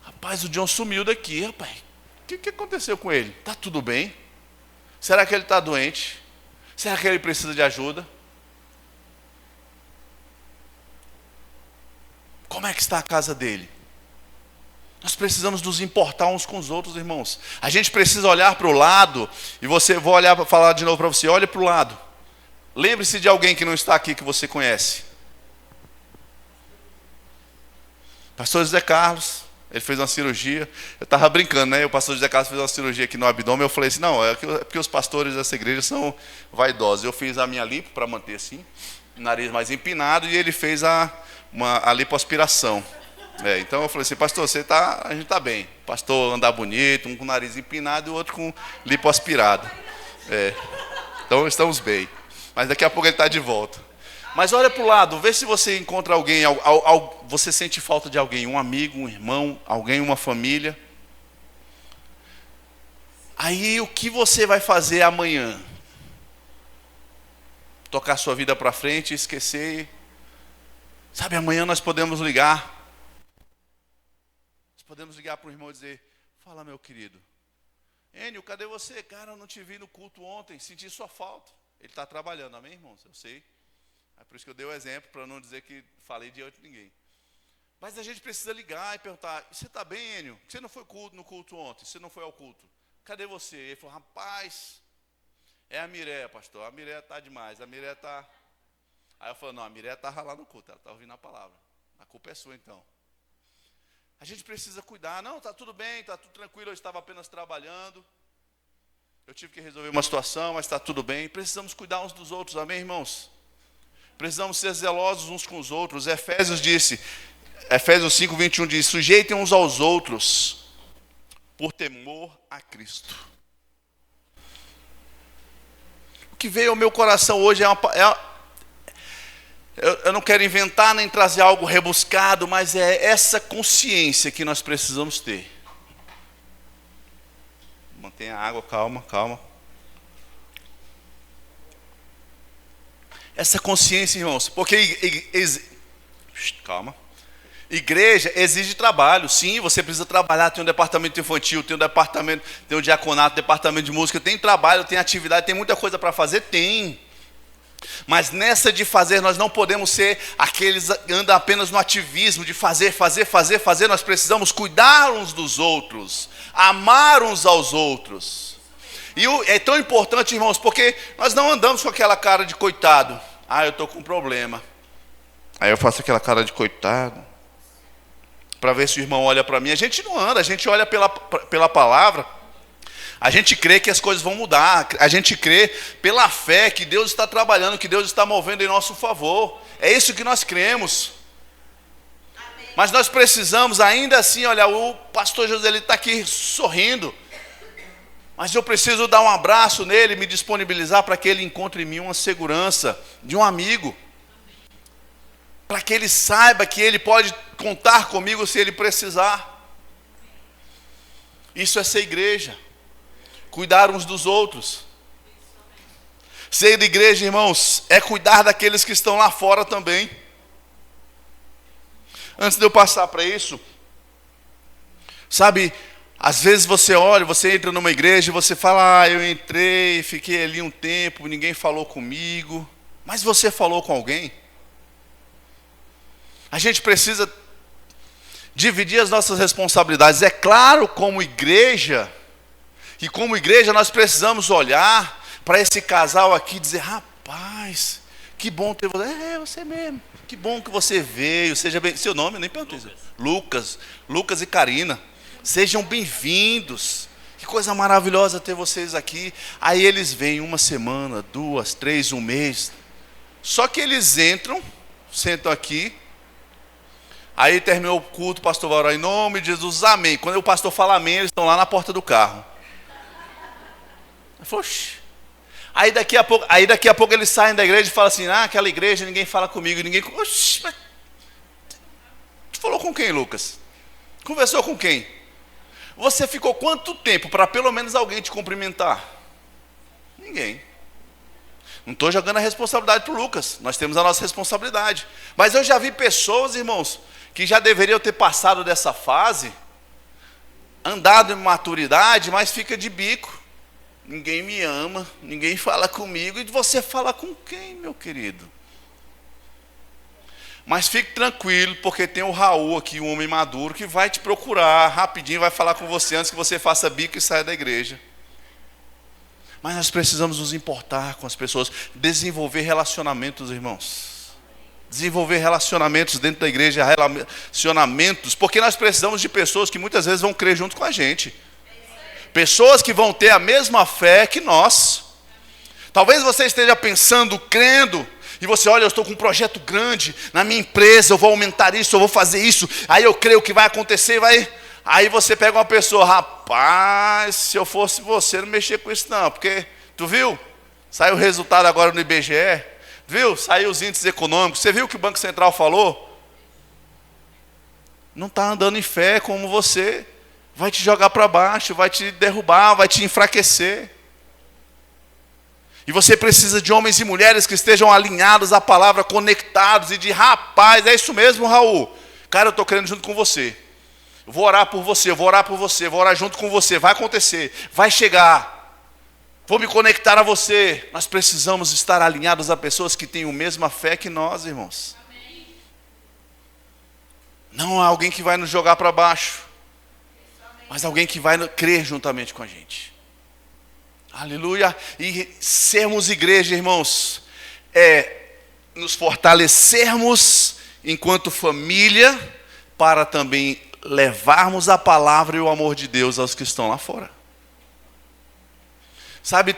Rapaz, o John sumiu daqui, rapaz. O que aconteceu com ele? Está tudo bem? Será que ele está doente? Será que ele precisa de ajuda? Como é que está a casa dele? Nós precisamos nos importar uns com os outros, irmãos. A gente precisa olhar para o lado, e vou olhar para falar de novo para você, olhe para o lado. Lembre-se de alguém que não está aqui, que você conhece. Pastor José Carlos, ele fez uma cirurgia. Eu estava brincando, né? O pastor José Carlos fez uma cirurgia aqui no abdômen. Eu falei assim: não, é porque os pastores dessa igreja são vaidosos. Eu fiz a minha lipo para manter assim, o nariz mais empinado, e ele fez a lipoaspiração. Então eu falei assim: pastor, a gente está bem. O pastor andar bonito, um com o nariz empinado e o outro com lipoaspirado. Então estamos bem. Mas daqui a pouco ele está de volta. Mas olha para o lado, vê se você encontra alguém, você sente falta de alguém, um amigo, um irmão, alguém, uma família. Aí o que você vai fazer amanhã? Tocar sua vida para frente e esquecer. Sabe, amanhã nós podemos ligar. Nós podemos ligar para o irmão e dizer: fala, meu querido. Enio, cadê você? Cara, eu não te vi no culto ontem, senti sua falta. Ele está trabalhando, amém, irmãos? Eu sei. É por isso que eu dei o exemplo, para não dizer que falei diante de ninguém. Mas a gente precisa ligar e perguntar: você está bem, Enio? Você não foi no culto ontem? Você não foi ao culto? Cadê você? Ele falou: rapaz, é a Mireia, pastor. A Mireia está demais. A Mireia está... Aí eu falei: não, a Mireia estava lá no culto. Ela está ouvindo a palavra. A culpa é sua, então. A gente precisa cuidar. Não, está tudo bem, está tudo tranquilo. Eu estava apenas trabalhando. Eu tive que resolver uma situação, mas está tudo bem. Precisamos cuidar uns dos outros, amém, irmãos? Precisamos ser zelosos uns com os outros. Efésios 5:21 diz: sujeitem uns aos outros por temor a Cristo. O que veio ao meu coração hoje eu não quero inventar nem trazer algo rebuscado, mas é essa consciência que nós precisamos ter. Mantenha a água, calma, calma. Essa consciência, irmãos, porque calma. Igreja exige trabalho, sim, você precisa trabalhar, tem um departamento infantil, tem um diaconato, departamento de música, tem trabalho, tem atividade, tem muita coisa para fazer, tem. Mas nessa de fazer, nós não podemos ser aqueles que andam apenas no ativismo, de fazer, nós precisamos cuidar uns dos outros, amar uns aos outros. E é tão importante, irmãos, porque nós não andamos com aquela cara de coitado. Ah, eu estou com um problema. Aí eu faço aquela cara de coitado, para ver se o irmão olha para mim. A gente não anda, a gente olha pela palavra. A gente crê que as coisas vão mudar. A gente crê pela fé que Deus está trabalhando, que Deus está movendo em nosso favor. É isso que nós cremos. Amém. Mas nós precisamos ainda assim, olha, o pastor José está aqui sorrindo. Mas eu preciso dar um abraço nele, me disponibilizar para que ele encontre em mim uma segurança de um amigo. Para que ele saiba que ele pode contar comigo se ele precisar. Isso é ser igreja. Cuidar uns dos outros. Ser igreja, irmãos, é cuidar daqueles que estão lá fora também. Antes de eu passar para isso, sabe, às vezes você olha, você entra numa igreja e você fala: ah, eu entrei, fiquei ali um tempo, ninguém falou comigo. Mas você falou com alguém? A gente precisa dividir as nossas responsabilidades. É claro, como igreja, que como igreja nós precisamos olhar para esse casal aqui e dizer: rapaz, que bom ter você. É você mesmo. Que bom que você veio. Seja bem. Seu nome eu nem perguntei. Lucas e Karina. Sejam bem-vindos. Que coisa maravilhosa ter vocês aqui. Aí eles vêm 1 semana, 2, 3, 1 mês. Só que eles entram, sentam aqui. Aí terminou o culto, o pastor vai orar em nome de Jesus, amém. Quando o pastor fala amém, eles estão lá na porta do carro. Eu falo: oxi. Aí daqui a pouco eles saem da igreja e falam assim: ah, aquela igreja ninguém fala comigo, ninguém. Oxi, mas... Tu falou com quem, Lucas? Conversou com quem? Você ficou quanto tempo para pelo menos alguém te cumprimentar? Ninguém. Não estou jogando a responsabilidade para o Lucas, nós temos a nossa responsabilidade. Mas eu já vi pessoas, irmãos, que já deveriam ter passado dessa fase, andado em maturidade, mas fica de bico. Ninguém me ama, ninguém fala comigo. E você fala com quem, meu querido? Mas fique tranquilo, porque tem o Raul aqui, um homem maduro, que vai te procurar rapidinho, vai falar com você antes que você faça bico e saia da igreja. Mas nós precisamos nos importar com as pessoas, desenvolver relacionamentos, irmãos. Desenvolver relacionamentos dentro da igreja, relacionamentos, porque nós precisamos de pessoas que muitas vezes vão crer junto com a gente. Pessoas que vão ter a mesma fé que nós. Talvez você esteja pensando, crendo, e você olha: eu estou com um projeto grande na minha empresa, eu vou aumentar isso, eu vou fazer isso, aí eu creio que vai acontecer, vai... Aí você pega uma pessoa: rapaz, se eu fosse você, não mexia com isso não, porque, tu viu? Saiu o resultado agora no IBGE, viu? Saiu os índices econômicos. Você viu o que o Banco Central falou? Não está andando em fé como você. Vai te jogar para baixo, vai te derrubar, vai te enfraquecer. E você precisa de homens e mulheres que estejam alinhados à palavra, conectados e de rapaz, é isso mesmo, Raul. Cara, eu estou querendo junto com você. Eu vou orar por você, eu vou orar por você, vou orar junto com você. Vai acontecer, vai chegar. Vou me conectar a você. Nós precisamos estar alinhados a pessoas que têm a mesma fé que nós, irmãos. Amém. Não há alguém que vai nos jogar para baixo, mas alguém que vai crer juntamente com a gente. Aleluia. E sermos igreja, irmãos, é nos fortalecermos enquanto família, para também levarmos a palavra e o amor de Deus aos que estão lá fora. Sabe,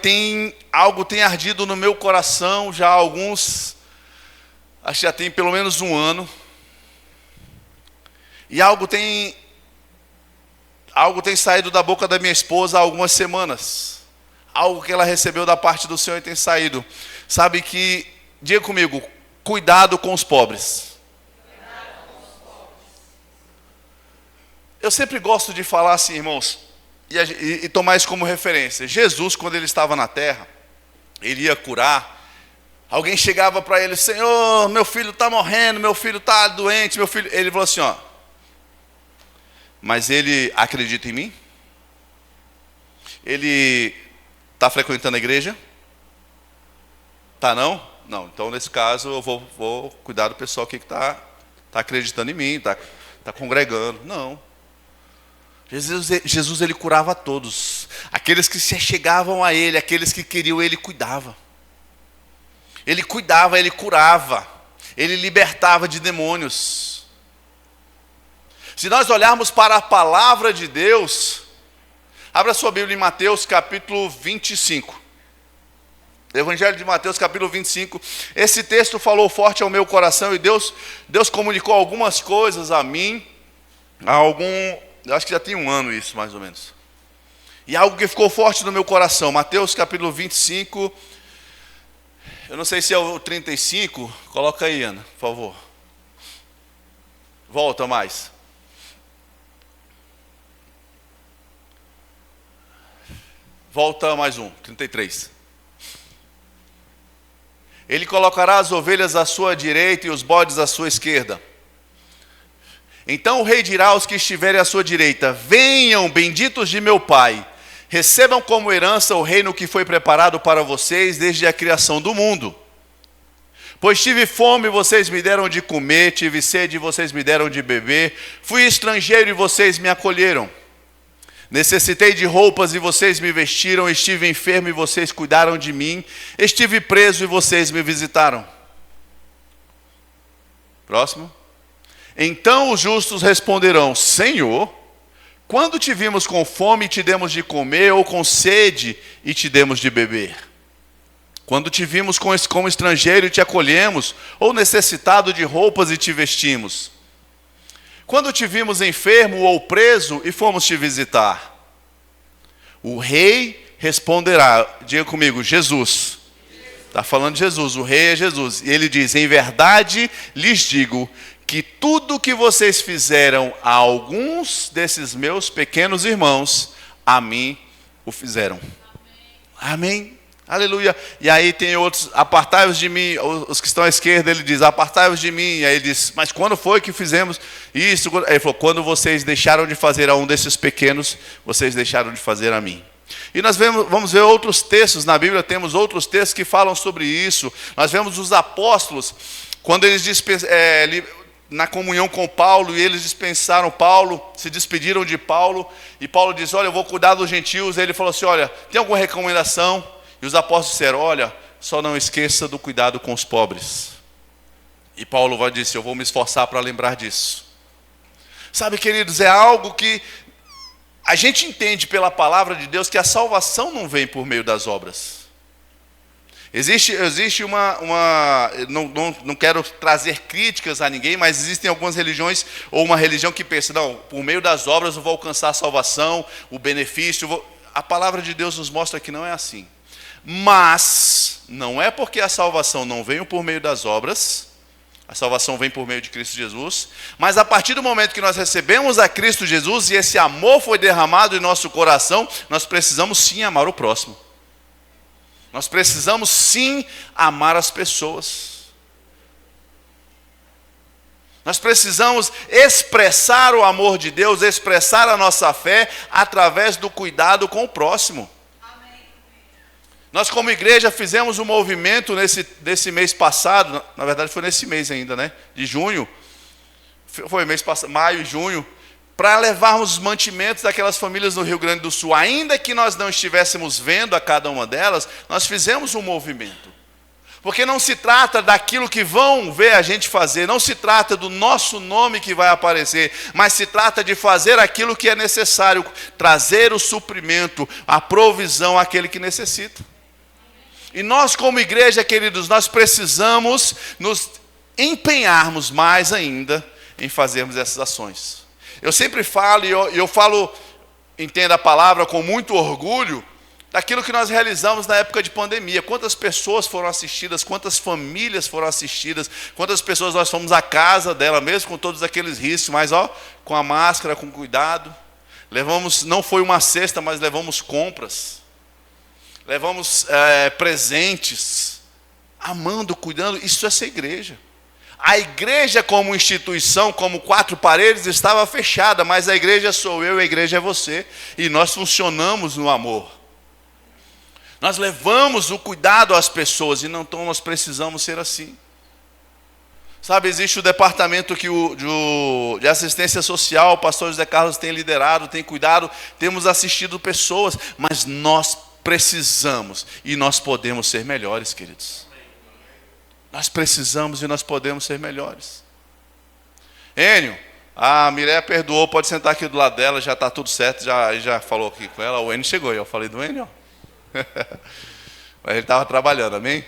algo tem ardido no meu coração já há acho que já tem pelo menos um ano. E algo tem saído da boca da minha esposa há algumas semanas. Algo que ela recebeu da parte do Senhor e tem saído. Sabe que, diga comigo, cuidado com os pobres. Eu sempre gosto de falar assim, irmãos, e tomar isso como referência. Jesus, quando ele estava na terra, ele ia curar. Alguém chegava para ele: Senhor, meu filho está morrendo, meu filho está doente, meu filho. Ele falou assim: ó, mas ele acredita em mim? Ele está frequentando a igreja? Tá não? Não, então nesse caso eu vou cuidar do pessoal aqui que está acreditando em mim, está congregando. Não. Jesus ele curava a todos. Aqueles que se chegavam a ele, aqueles que queriam, ele cuidava. Ele cuidava, ele curava. Ele libertava de demônios. Se nós olharmos para a palavra de Deus, abra sua Bíblia em Mateus capítulo 25. Evangelho de Mateus capítulo 25. Esse texto falou forte ao meu coração e Deus comunicou algumas coisas a mim. Eu acho que já tem um ano isso, mais ou menos. E algo que ficou forte no meu coração. Mateus capítulo 25. Eu não sei se é o 35. Coloca aí, Ana, por favor. Volta mais. Volta mais um, 33. Ele colocará as ovelhas à sua direita e os bodes à sua esquerda. Então o rei dirá aos que estiverem à sua direita: venham, benditos de meu Pai, recebam como herança o reino que foi preparado para vocês desde a criação do mundo. Pois tive fome e vocês me deram de comer, tive sede e vocês me deram de beber, fui estrangeiro e vocês me acolheram. Necessitei de roupas e vocês me vestiram, estive enfermo e vocês cuidaram de mim, estive preso e vocês me visitaram. Próximo. Então os justos responderão: Senhor, quando te vimos com fome e te demos de comer, ou com sede e te demos de beber? Quando te vimos como estrangeiro e te acolhemos, ou necessitado de roupas e te vestimos? Quando te vimos enfermo ou preso e fomos te visitar? O rei responderá, diga comigo, Jesus. Está falando de Jesus, o rei é Jesus. E ele diz: em verdade lhes digo que tudo que vocês fizeram a alguns desses meus pequenos irmãos, a mim o fizeram. Amém. Aleluia. E aí tem outros: apartai-vos de mim, os que estão à esquerda, ele diz: apartai-vos de mim. E aí ele diz: mas quando foi que fizemos isso? Aí ele falou: quando vocês deixaram de fazer a um desses pequenos, vocês deixaram de fazer a mim. E nós vamos ver outros textos na Bíblia, temos outros textos que falam sobre isso. Nós vemos os apóstolos, quando eles na comunhão com Paulo, e eles dispensaram Paulo, se despediram de Paulo, e Paulo diz: olha, eu vou cuidar dos gentios. E ele falou assim: olha, tem alguma recomendação? E os apóstolos disseram: olha, só não esqueça do cuidado com os pobres. E Paulo vai dizer: eu vou me esforçar para lembrar disso. Sabe, queridos, é algo que a gente entende pela palavra de Deus, que a salvação não vem por meio das obras. Existe não quero trazer críticas a ninguém, mas existem algumas religiões, ou uma religião que pensa: não, por meio das obras eu vou alcançar a salvação, o benefício. A palavra de Deus nos mostra que não é assim. Mas não é porque a salvação não veio por meio das obras, a salvação vem por meio de Cristo Jesus, mas a partir do momento que nós recebemos a Cristo Jesus e esse amor foi derramado em nosso coração, nós precisamos sim amar o próximo. Nós precisamos sim amar as pessoas. Nós precisamos expressar o amor de Deus, expressar a nossa fé através do cuidado com o próximo. Nós como igreja fizemos um movimento nesse mês passado, na verdade foi nesse mês ainda, né? De junho, foi mês passado, maio e junho, para levarmos os mantimentos daquelas famílias no Rio Grande do Sul. Ainda que nós não estivéssemos vendo a cada uma delas, nós fizemos um movimento. Porque não se trata daquilo que vão ver a gente fazer, não se trata do nosso nome que vai aparecer, mas se trata de fazer aquilo que é necessário, trazer o suprimento, a provisão àquele que necessita. E nós como igreja, queridos, nós precisamos nos empenharmos mais ainda em fazermos essas ações. Eu sempre falo, e eu falo, entenda a palavra, com muito orgulho, daquilo que nós realizamos na época de pandemia. Quantas pessoas foram assistidas, quantas famílias foram assistidas, quantas pessoas nós fomos à casa dela, mesmo com todos aqueles riscos, mas com a máscara, com cuidado. Levamos, não foi uma cesta, mas levamos compras. Levamos presentes, amando, cuidando. Isso é ser igreja. A igreja como instituição, como quatro paredes, estava fechada, mas a igreja sou eu, a igreja é você. E nós funcionamos no amor. Nós levamos o cuidado às pessoas, e então nós precisamos ser assim. Sabe, existe o departamento de assistência social, o pastor José Carlos tem liderado, tem cuidado, temos assistido pessoas, mas nós precisamos e nós podemos ser melhores, queridos. Nós precisamos e nós podemos ser melhores. Enio, a Mireia perdoou, pode sentar aqui do lado dela, já está tudo certo, já falou aqui com ela, o Enio chegou, eu falei do Enio, mas ele estava trabalhando, amém?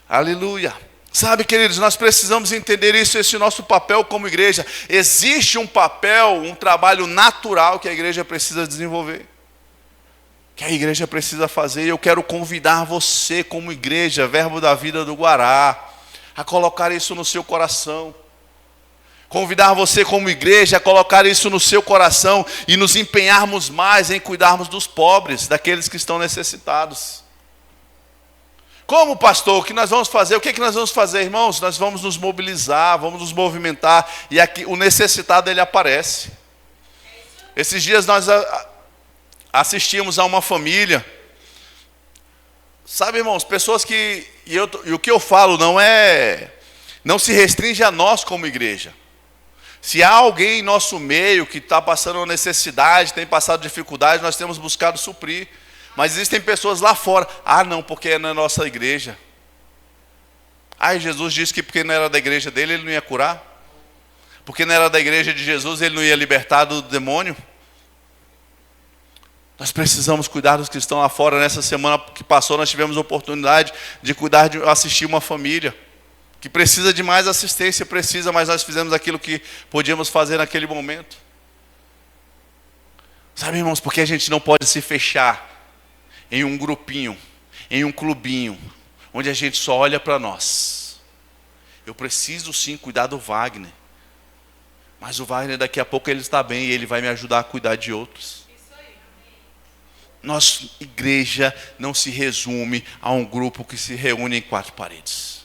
Aleluia. Sabe, queridos, nós precisamos entender isso, esse nosso papel como igreja. Existe um papel, um trabalho natural que a igreja precisa desenvolver, que a igreja precisa fazer, e eu quero convidar você como igreja, Verbo da Vida do Guará, a colocar isso no seu coração. Convidar você como igreja a colocar isso no seu coração e nos empenharmos mais em cuidarmos dos pobres, daqueles que estão necessitados. Como, pastor, o que nós vamos fazer? O que nós vamos fazer, irmãos? Nós vamos nos mobilizar, vamos nos movimentar, e aqui o necessitado ele aparece. Esses dias nós assistimos a uma família, sabe, irmãos, pessoas que, e o que eu falo não se restringe a nós como igreja. Se há alguém em nosso meio que está passando uma necessidade, tem passado dificuldade, nós temos buscado suprir. Mas existem pessoas lá fora, não, porque é na nossa igreja. Jesus disse que porque não era da igreja dele, ele não ia curar. Porque não era da igreja de Jesus, ele não ia libertar do demônio. Nós precisamos cuidar dos que estão lá fora. Nessa semana que passou, nós tivemos a oportunidade de assistir uma família que precisa de mais assistência, mas nós fizemos aquilo que podíamos fazer naquele momento. Sabe, irmãos, porque a gente não pode se fechar em um grupinho, em um clubinho, onde a gente só olha para nós. Eu preciso sim cuidar do Wagner, mas o Wagner daqui a pouco ele está bem e ele vai me ajudar a cuidar de outros. Nossa igreja não se resume a um grupo que se reúne em quatro paredes.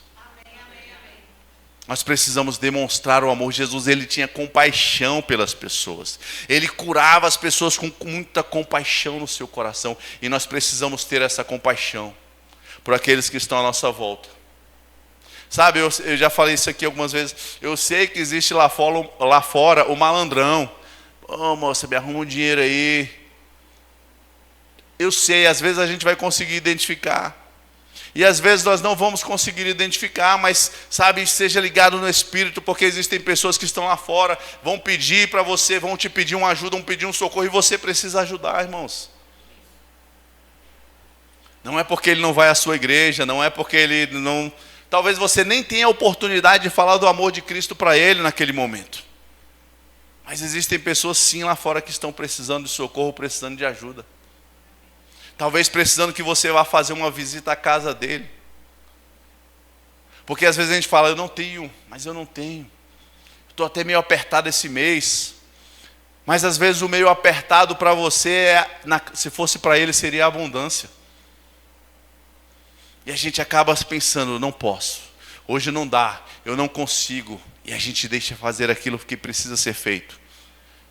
Nós precisamos demonstrar o amor. Jesus, ele tinha compaixão pelas pessoas. Ele curava as pessoas com muita compaixão no seu coração. E nós precisamos ter essa compaixão por aqueles que estão à nossa volta. Sabe, eu já falei isso aqui algumas vezes. Eu sei que existe lá fora o malandrão. Moça, me arruma um dinheiro aí. Eu sei, às vezes a gente vai conseguir identificar. E às vezes nós não vamos conseguir identificar, mas, sabe, seja ligado no Espírito, porque existem pessoas que estão lá fora, vão pedir para você, vão te pedir uma ajuda, vão pedir um socorro, e você precisa ajudar, irmãos. Não é porque ele não vai à sua igreja, não é porque ele não... Talvez você nem tenha a oportunidade de falar do amor de Cristo para ele naquele momento. Mas existem pessoas sim lá fora que estão precisando de socorro, precisando de ajuda. Talvez precisando que você vá fazer uma visita à casa dele. Porque às vezes a gente fala, eu não tenho, mas eu não tenho. Estou até meio apertado esse mês. Mas às vezes o meio apertado para você, se fosse para ele, seria a abundância. E a gente acaba pensando, não posso, hoje não dá, eu não consigo. E a gente deixa fazer aquilo que precisa ser feito.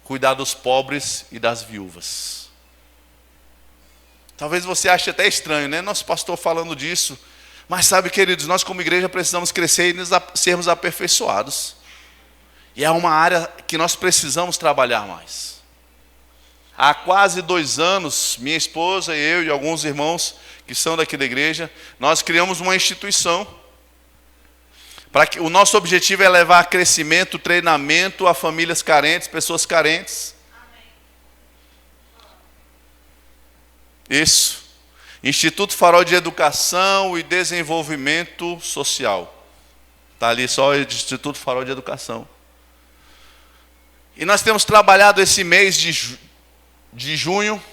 Cuidar dos pobres e das viúvas. Talvez você ache até estranho, né? Nosso pastor falando disso. Mas sabe, queridos, nós como igreja precisamos crescer e sermos aperfeiçoados. E é uma área que nós precisamos trabalhar mais. Há quase 2 anos, minha esposa, eu e alguns irmãos que são daqui da igreja, nós criamos uma instituição. O nosso objetivo é levar crescimento, treinamento a famílias carentes, pessoas carentes. Isso. Instituto Farol de Educação e Desenvolvimento Social. Está ali só o Instituto Farol de Educação. E nós temos trabalhado esse mês de junho.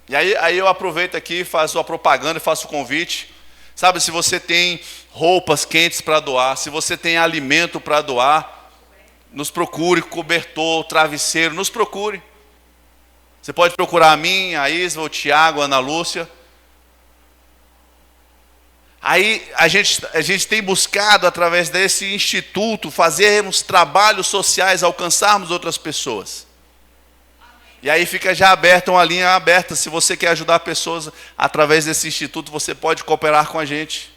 E aí eu aproveito aqui, faço a propaganda e faço o convite. Sabe, se você tem roupas quentes para doar, se você tem alimento para doar, nos procure, cobertor, travesseiro, nos procure. Você pode procurar a mim, a Isva, o Tiago, a Ana Lúcia. Aí a gente tem buscado, através desse instituto, fazermos trabalhos sociais, alcançarmos outras pessoas. E aí fica já aberta uma linha aberta. Se você quer ajudar pessoas através desse instituto, você pode cooperar com a gente.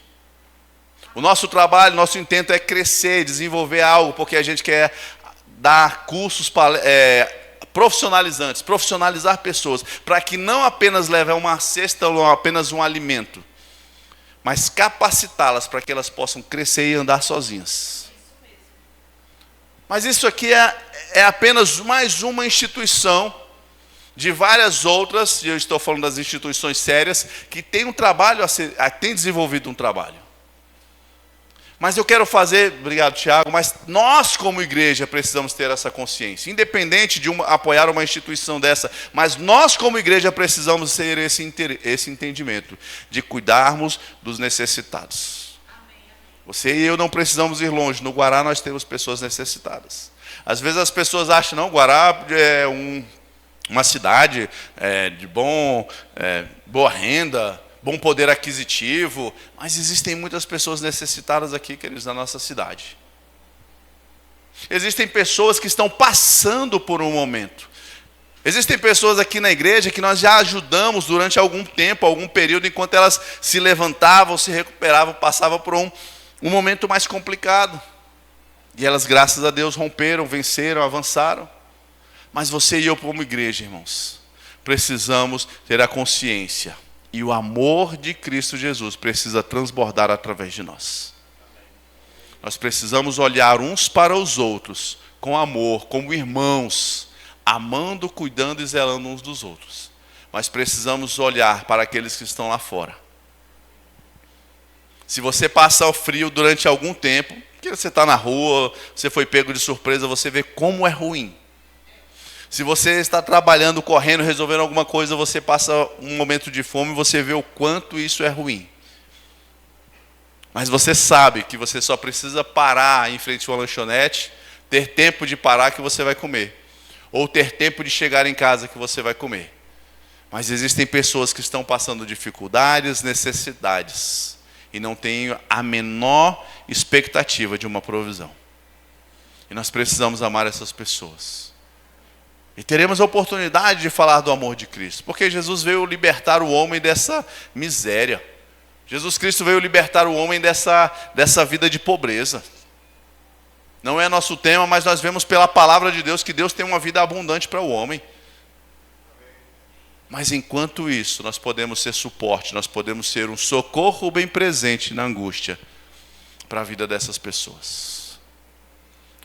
O nosso trabalho, nosso intento é crescer, desenvolver algo, porque a gente quer dar cursos profissionalizantes, profissionalizar pessoas, para que não apenas levem uma cesta ou apenas um alimento, mas capacitá-las para que elas possam crescer e andar sozinhas. Mas isso aqui é apenas mais uma instituição de várias outras, e eu estou falando das instituições sérias, que tem um trabalho tem desenvolvido um trabalho. Mas eu quero fazer, obrigado Tiago, mas nós como igreja precisamos ter essa consciência, independente de apoiar uma instituição dessa, mas nós como igreja precisamos ter esse entendimento, de cuidarmos dos necessitados. Você e eu não precisamos ir longe, no Guará nós temos pessoas necessitadas. Às vezes as pessoas acham, não, Guará é uma cidade de boa renda, bom poder aquisitivo, mas existem muitas pessoas necessitadas aqui, queridos, na nossa cidade. Existem pessoas que estão passando por um momento. Existem pessoas aqui na igreja que nós já ajudamos durante algum tempo, algum período, enquanto elas se levantavam, se recuperavam, passavam por um momento mais complicado. E elas, graças a Deus, romperam, venceram, avançaram. Mas você e eu, como igreja, irmãos, precisamos ter a consciência. E o amor de Cristo Jesus precisa transbordar através de nós. Nós precisamos olhar uns para os outros com amor, como irmãos, amando, cuidando e zelando uns dos outros. Mas precisamos olhar para aqueles que estão lá fora. Se você passa o frio durante algum tempo, porque você está na rua, você foi pego de surpresa, você vê como é ruim. Se você está trabalhando, correndo, resolvendo alguma coisa, você passa um momento de fome, você vê o quanto isso é ruim. Mas você sabe que você só precisa parar em frente a uma lanchonete, ter tempo de parar que você vai comer. Ou ter tempo de chegar em casa que você vai comer. Mas existem pessoas que estão passando dificuldades, necessidades, e não têm a menor expectativa de uma provisão. E nós precisamos amar essas pessoas. E teremos a oportunidade de falar do amor de Cristo, porque Jesus veio libertar o homem dessa miséria. Jesus Cristo veio libertar o homem dessa vida de pobreza. Não é nosso tema, mas nós vemos pela palavra de Deus que Deus tem uma vida abundante para o homem. Mas enquanto isso, nós podemos ser suporte, nós podemos ser um socorro bem presente na angústia para a vida dessas pessoas.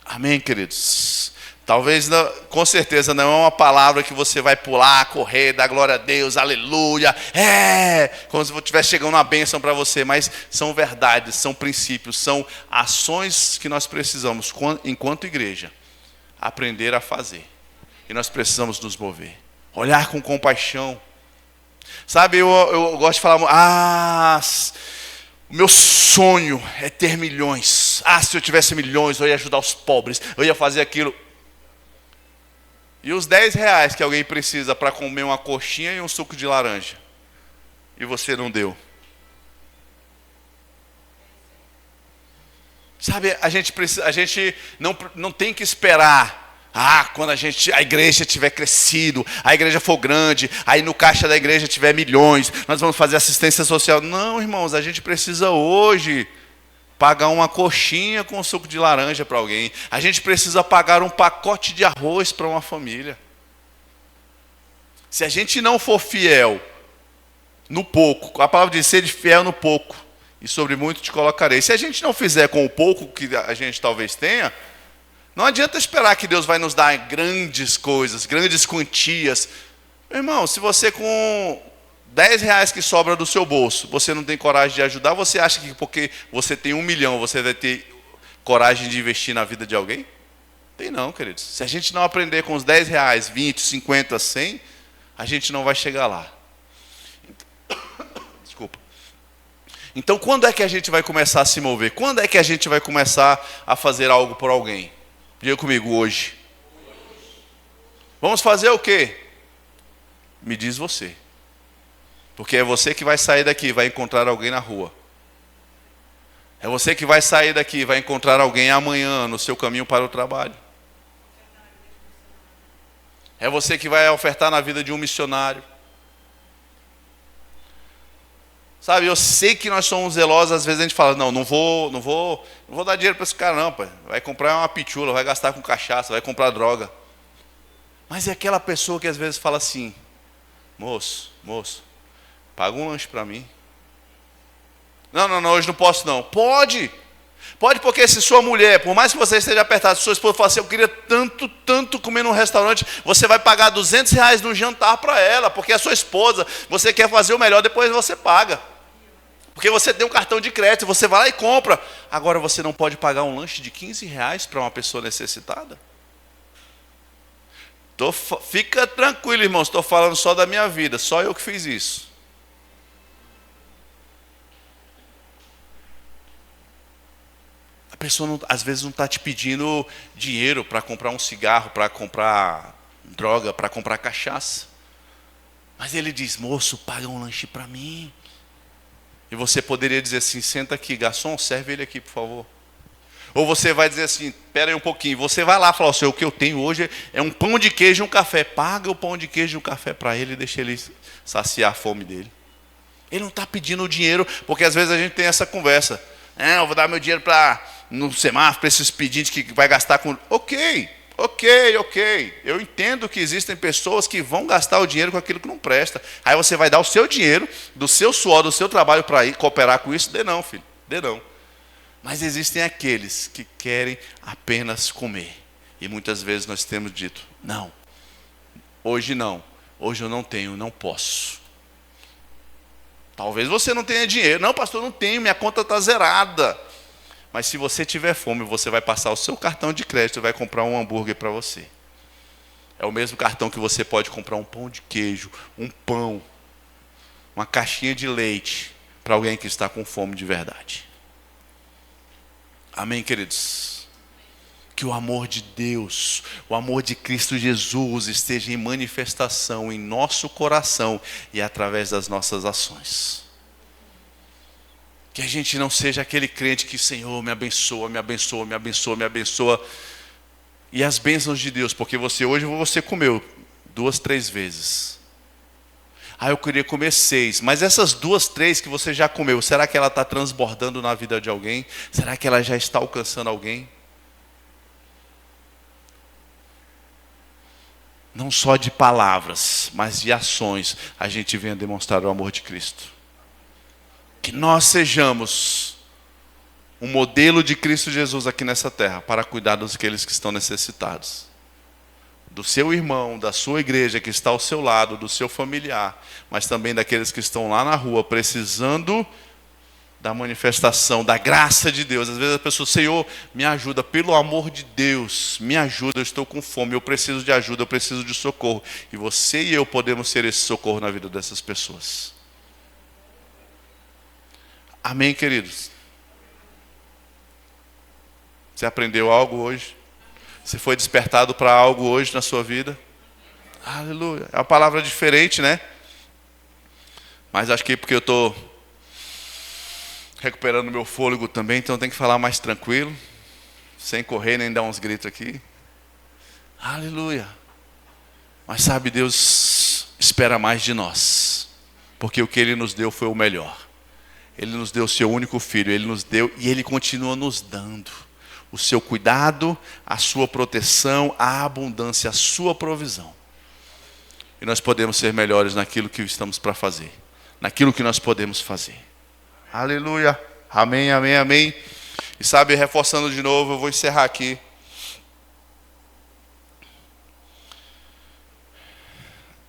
Amém, queridos? Talvez, com certeza, não é uma palavra que você vai pular, correr, dar glória a Deus, aleluia, como se estivesse chegando uma bênção para você, mas são verdades, são princípios, são ações que nós precisamos, enquanto igreja, aprender a fazer. E nós precisamos nos mover, olhar com compaixão, Sabe, eu gosto de falar, o meu sonho é ter milhões. Se eu tivesse milhões, eu ia ajudar os pobres, eu ia fazer aquilo. E os 10 reais que alguém precisa para comer uma coxinha e um suco de laranja, e você não deu. Sabe, a gente não tem que esperar. Quando a igreja tiver crescido, a igreja for grande, aí no caixa da igreja tiver milhões, nós vamos fazer assistência social. Não, irmãos, a gente precisa hoje pagar uma coxinha com suco de laranja para alguém. A gente precisa pagar um pacote de arroz para uma família. Se a gente não for fiel no pouco, a palavra diz: ser fiel no pouco, e sobre muito te colocarei. Se a gente não fizer com o pouco que a gente talvez tenha, não adianta esperar que Deus vai nos dar grandes coisas, grandes quantias. Meu irmão, se você com 10 reais que sobra do seu bolso, você não tem coragem de ajudar, você acha que porque você tem 1 milhão, você vai ter coragem de investir na vida de alguém? Tem não, queridos. Se a gente não aprender com os 10 reais, 20, 50, 100, a gente não vai chegar lá. Desculpa. Então, quando é que a gente vai começar a se mover? Quando é que a gente vai começar a fazer algo por alguém? Diga comigo, hoje. Vamos fazer o quê? Me diz você. Porque é você que vai sair daqui e vai encontrar alguém na rua. É você que vai sair daqui e vai encontrar alguém amanhã no seu caminho para o trabalho. É você que vai ofertar na vida de um missionário. Sabe, eu sei que nós somos zelosos, às vezes a gente fala, não vou dar dinheiro para esse cara não, pai. Vai comprar uma pitula, vai gastar com cachaça, vai comprar droga. Mas é aquela pessoa que às vezes fala assim, moço, paga um lanche para mim. Não, hoje não posso não. Pode, porque se sua mulher, por mais que você esteja apertado, se sua esposa fala assim, eu queria tanto comer num restaurante, você vai pagar 200 reais no jantar para ela, porque é sua esposa, você quer fazer o melhor, depois você paga. Porque você tem um cartão de crédito, você vai lá e compra. Agora você não pode pagar um lanche de 15 reais para uma pessoa necessitada? Fica tranquilo, irmãos, estou falando só da minha vida, só eu que fiz isso. A pessoa às vezes não está te pedindo dinheiro para comprar um cigarro, para comprar droga, para comprar cachaça. Mas ele diz, moço, paga um lanche para mim. E você poderia dizer assim, senta aqui, garçom, serve ele aqui, por favor. Ou você vai dizer assim, espera aí um pouquinho. Você vai lá e fala, o que eu tenho hoje é um pão de queijo e um café. Paga o pão de queijo e o café para ele e deixa ele saciar a fome dele. Ele não está pedindo o dinheiro, porque às vezes a gente tem essa conversa. Eu vou dar meu dinheiro no semáforo, para esses pedintes que vai gastar com... Ok. Eu entendo que existem pessoas que vão gastar o dinheiro com aquilo que não presta. Aí você vai dar o seu dinheiro, do seu suor, do seu trabalho para ir cooperar com isso? Dê não, filho. Dê não. Mas existem aqueles que querem apenas comer. E muitas vezes nós temos dito, não. Hoje eu não tenho, não posso. Talvez você não tenha dinheiro. Não, pastor, não tenho, minha conta está zerada. Mas se você tiver fome, você vai passar o seu cartão de crédito e vai comprar um hambúrguer para você. É o mesmo cartão que você pode comprar um pão de queijo, um pão, uma caixinha de leite para alguém que está com fome de verdade. Amém, queridos? Que o amor de Deus, o amor de Cristo Jesus esteja em manifestação em nosso coração e através das nossas ações. Que a gente não seja aquele crente que, Senhor, me abençoa. E as bênçãos de Deus, porque hoje você comeu 2, 3 vezes. Eu queria comer 6, mas essas 2, 3 que você já comeu, será que ela está transbordando na vida de alguém? Será que ela já está alcançando alguém? Não só de palavras, mas de ações, a gente vem a demonstrar o amor de Cristo. Que nós sejamos um modelo de Cristo Jesus aqui nessa terra, para cuidar daqueles que estão necessitados. Do seu irmão, da sua igreja que está ao seu lado, do seu familiar, mas também daqueles que estão lá na rua, precisando da manifestação, da graça de Deus. Às vezes a pessoa, Senhor, me ajuda, pelo amor de Deus, me ajuda, eu estou com fome, eu preciso de ajuda, eu preciso de socorro. E você e eu podemos ser esse socorro na vida dessas pessoas. Amém, queridos? Você aprendeu algo hoje? Você foi despertado para algo hoje na sua vida? Aleluia. É uma palavra diferente, né? Mas acho que porque eu estou recuperando meu fôlego também, então tem que falar mais tranquilo, sem correr nem dar uns gritos aqui. Aleluia. Mas sabe, Deus espera mais de nós, porque o que Ele nos deu foi o melhor. Ele nos deu o seu único filho, Ele nos deu e Ele continua nos dando o seu cuidado, a sua proteção, a abundância, a sua provisão. E nós podemos ser melhores naquilo que estamos para fazer, naquilo que nós podemos fazer. Aleluia, amém, amém, amém. E sabe, reforçando de novo, eu vou encerrar aqui.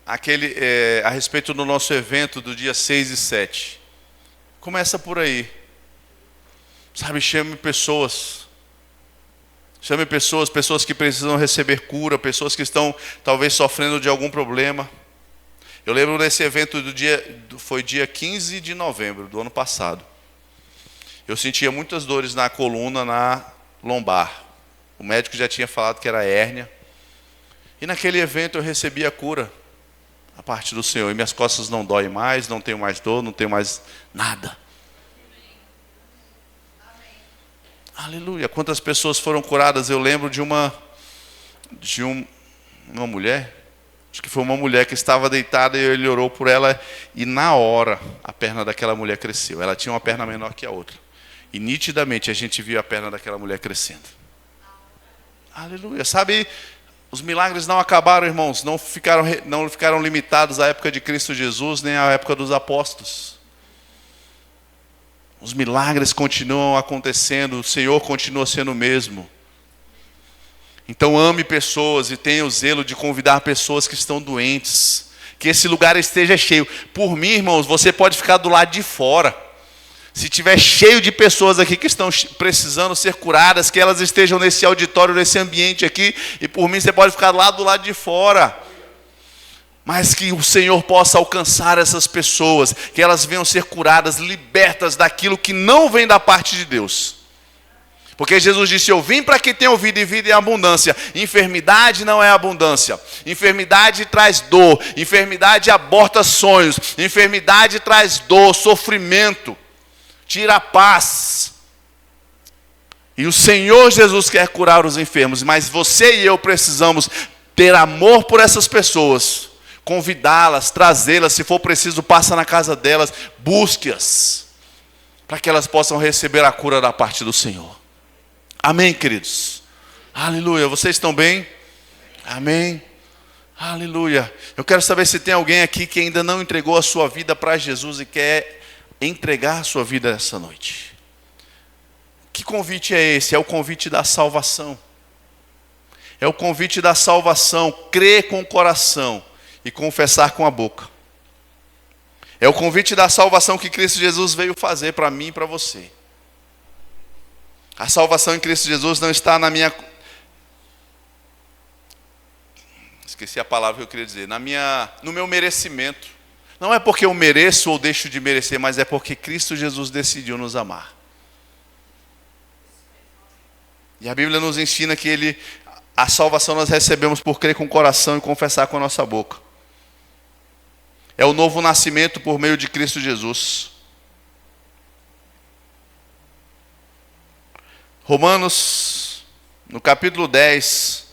A respeito do nosso evento do dia 6 e 7. Começa por aí. Sabe, chame pessoas. Chame pessoas que precisam receber cura, pessoas que estão talvez sofrendo de algum problema. Eu lembro desse evento foi dia 15 de novembro do ano passado. Eu sentia muitas dores na coluna, na lombar. O médico já tinha falado que era hérnia. E naquele evento eu recebi a cura, a parte do Senhor. E minhas costas não doem mais, não tenho mais dor, não tenho mais nada. Aleluia. Quantas pessoas foram curadas? Eu lembro de uma mulher, acho que foi uma mulher que estava deitada e ele orou por ela e na hora a perna daquela mulher cresceu. Ela tinha uma perna menor que a outra. E nitidamente a gente viu a perna daquela mulher crescendo. Aleluia. Sabe, os milagres não acabaram, irmãos. Não ficaram limitados à época de Cristo Jesus, nem à época dos apóstolos. Os milagres continuam acontecendo, o Senhor continua sendo o mesmo. Então ame pessoas e tenha o zelo de convidar pessoas que estão doentes. Que esse lugar esteja cheio. Por mim, irmãos, você pode ficar do lado de fora. Se tiver cheio de pessoas aqui que estão precisando ser curadas, que elas estejam nesse auditório, nesse ambiente aqui, e por mim você pode ficar lá do lado de fora. Mas que o Senhor possa alcançar essas pessoas, que elas venham ser curadas, libertas daquilo que não vem da parte de Deus. Porque Jesus disse, eu vim para que tenham vida e vida em abundância. Enfermidade não é abundância. Enfermidade traz dor. Enfermidade aborta sonhos. Enfermidade traz dor, sofrimento. Tira a paz. E o Senhor Jesus quer curar os enfermos. Mas você e eu precisamos ter amor por essas pessoas. Convidá-las, trazê-las, se for preciso, passa na casa delas, busque-as, para que elas possam receber a cura da parte do Senhor. Amém, queridos? Aleluia, vocês estão bem? Amém? Aleluia. Eu quero saber se tem alguém aqui que ainda não entregou a sua vida para Jesus e quer entregar a sua vida essa noite. Que convite é esse? É o convite da salvação. É o convite da salvação, crer com o coração e confessar com a boca. É o convite da salvação que Cristo Jesus veio fazer para mim e para você. A salvação em Cristo Jesus não está na minha... Esqueci a palavra que eu queria dizer. No meu merecimento. Não é porque eu mereço ou deixo de merecer, mas é porque Cristo Jesus decidiu nos amar. E a Bíblia nos ensina que a salvação nós recebemos por crer com o coração e confessar com a nossa boca. É o novo nascimento por meio de Cristo Jesus. Romanos, no capítulo 10,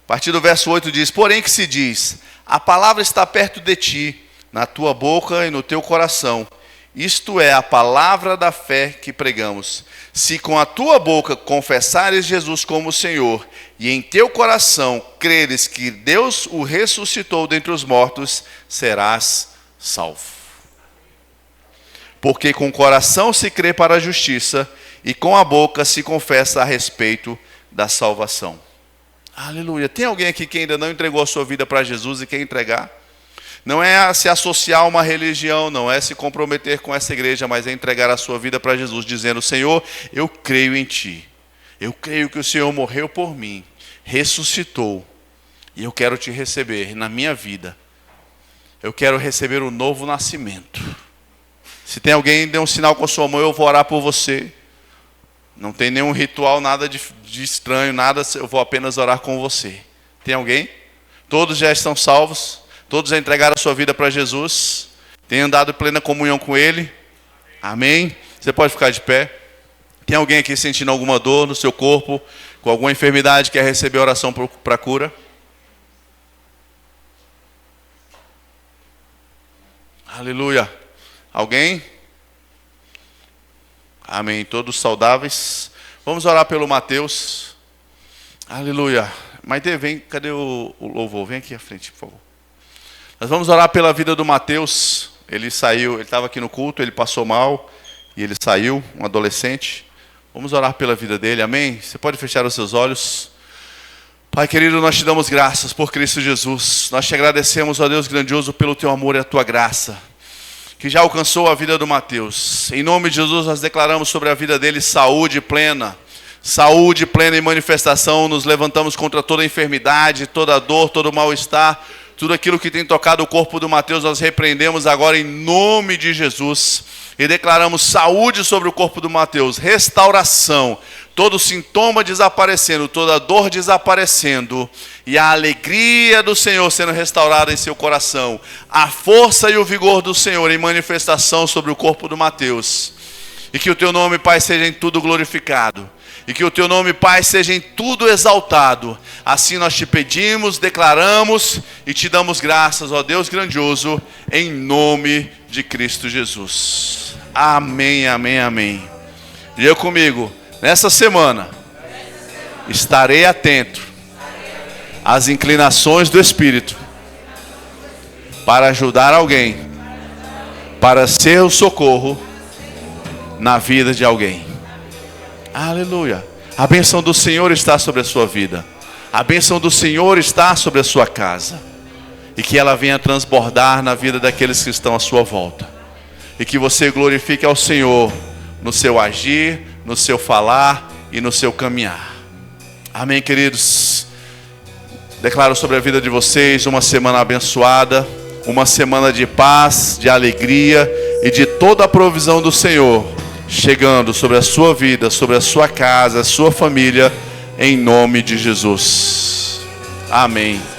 a partir do verso 8 diz, porém que se diz, a palavra está perto de ti, na tua boca e no teu coração. Isto é a palavra da fé que pregamos. Se com a tua boca confessares Jesus como Senhor, e em teu coração creres que Deus o ressuscitou dentre os mortos, serás salvo. Porque com o coração se crê para a justiça, e com a boca se confessa a respeito da salvação. Aleluia. Tem alguém aqui que ainda não entregou a sua vida para Jesus e quer entregar? Não é se associar a uma religião, não é se comprometer com essa igreja, mas é entregar a sua vida para Jesus, dizendo: Senhor, eu creio em Ti. Eu creio que o Senhor morreu por mim, ressuscitou, e eu quero Te receber na minha vida. Eu quero receber o novo nascimento. Se tem alguém, dê um sinal com a sua mão, eu vou orar por você. Não tem nenhum ritual, nada de estranho, nada, eu vou apenas orar com você. Tem alguém? Todos já estão salvos? Todos já entregaram a sua vida para Jesus? Tem andado em plena comunhão com Ele? Amém? Você pode ficar de pé. Tem alguém aqui sentindo alguma dor no seu corpo, com alguma enfermidade, quer receber oração para cura? Aleluia. Alguém? Amém. Todos saudáveis. Vamos orar pelo Mateus. Aleluia. Maite, vem. Cadê o louvor? Vem aqui à frente, por favor. Nós vamos orar pela vida do Mateus. Ele saiu, ele estava aqui no culto, ele passou mal e ele saiu, um adolescente. Vamos orar pela vida dele, amém? Você pode fechar os seus olhos. Pai querido, nós te damos graças por Cristo Jesus. Nós te agradecemos, ó Deus grandioso, pelo teu amor e a tua graça, que já alcançou a vida do Mateus. Em nome de Jesus, nós declaramos sobre a vida dele saúde plena em manifestação. Nos levantamos contra toda enfermidade, toda dor, todo mal-estar, tudo aquilo que tem tocado o corpo do Mateus, nós repreendemos agora em nome de Jesus e declaramos saúde sobre o corpo do Mateus, restauração, todo sintoma desaparecendo, toda dor desaparecendo e a alegria do Senhor sendo restaurada em seu coração, a força e o vigor do Senhor em manifestação sobre o corpo do Mateus. E que o teu nome, Pai, seja em tudo glorificado. E que o teu nome, Pai, seja em tudo exaltado. Assim nós te pedimos, declaramos e te damos graças, ó Deus grandioso, em nome de Cristo Jesus. Amém, amém, amém. Diga comigo, nessa semana estarei atento às inclinações do Espírito para ajudar alguém, para ser o socorro na vida de alguém. Aleluia. A bênção do Senhor está sobre a sua vida. A bênção do Senhor está sobre a sua casa. E que ela venha transbordar na vida daqueles que estão à sua volta. E que você glorifique ao Senhor no seu agir, no seu falar e no seu caminhar. Amém, queridos. Declaro sobre a vida de vocês uma semana abençoada, uma semana de paz, de alegria e de toda a provisão do Senhor chegando sobre a sua vida, sobre a sua casa, a sua família, em nome de Jesus. Amém.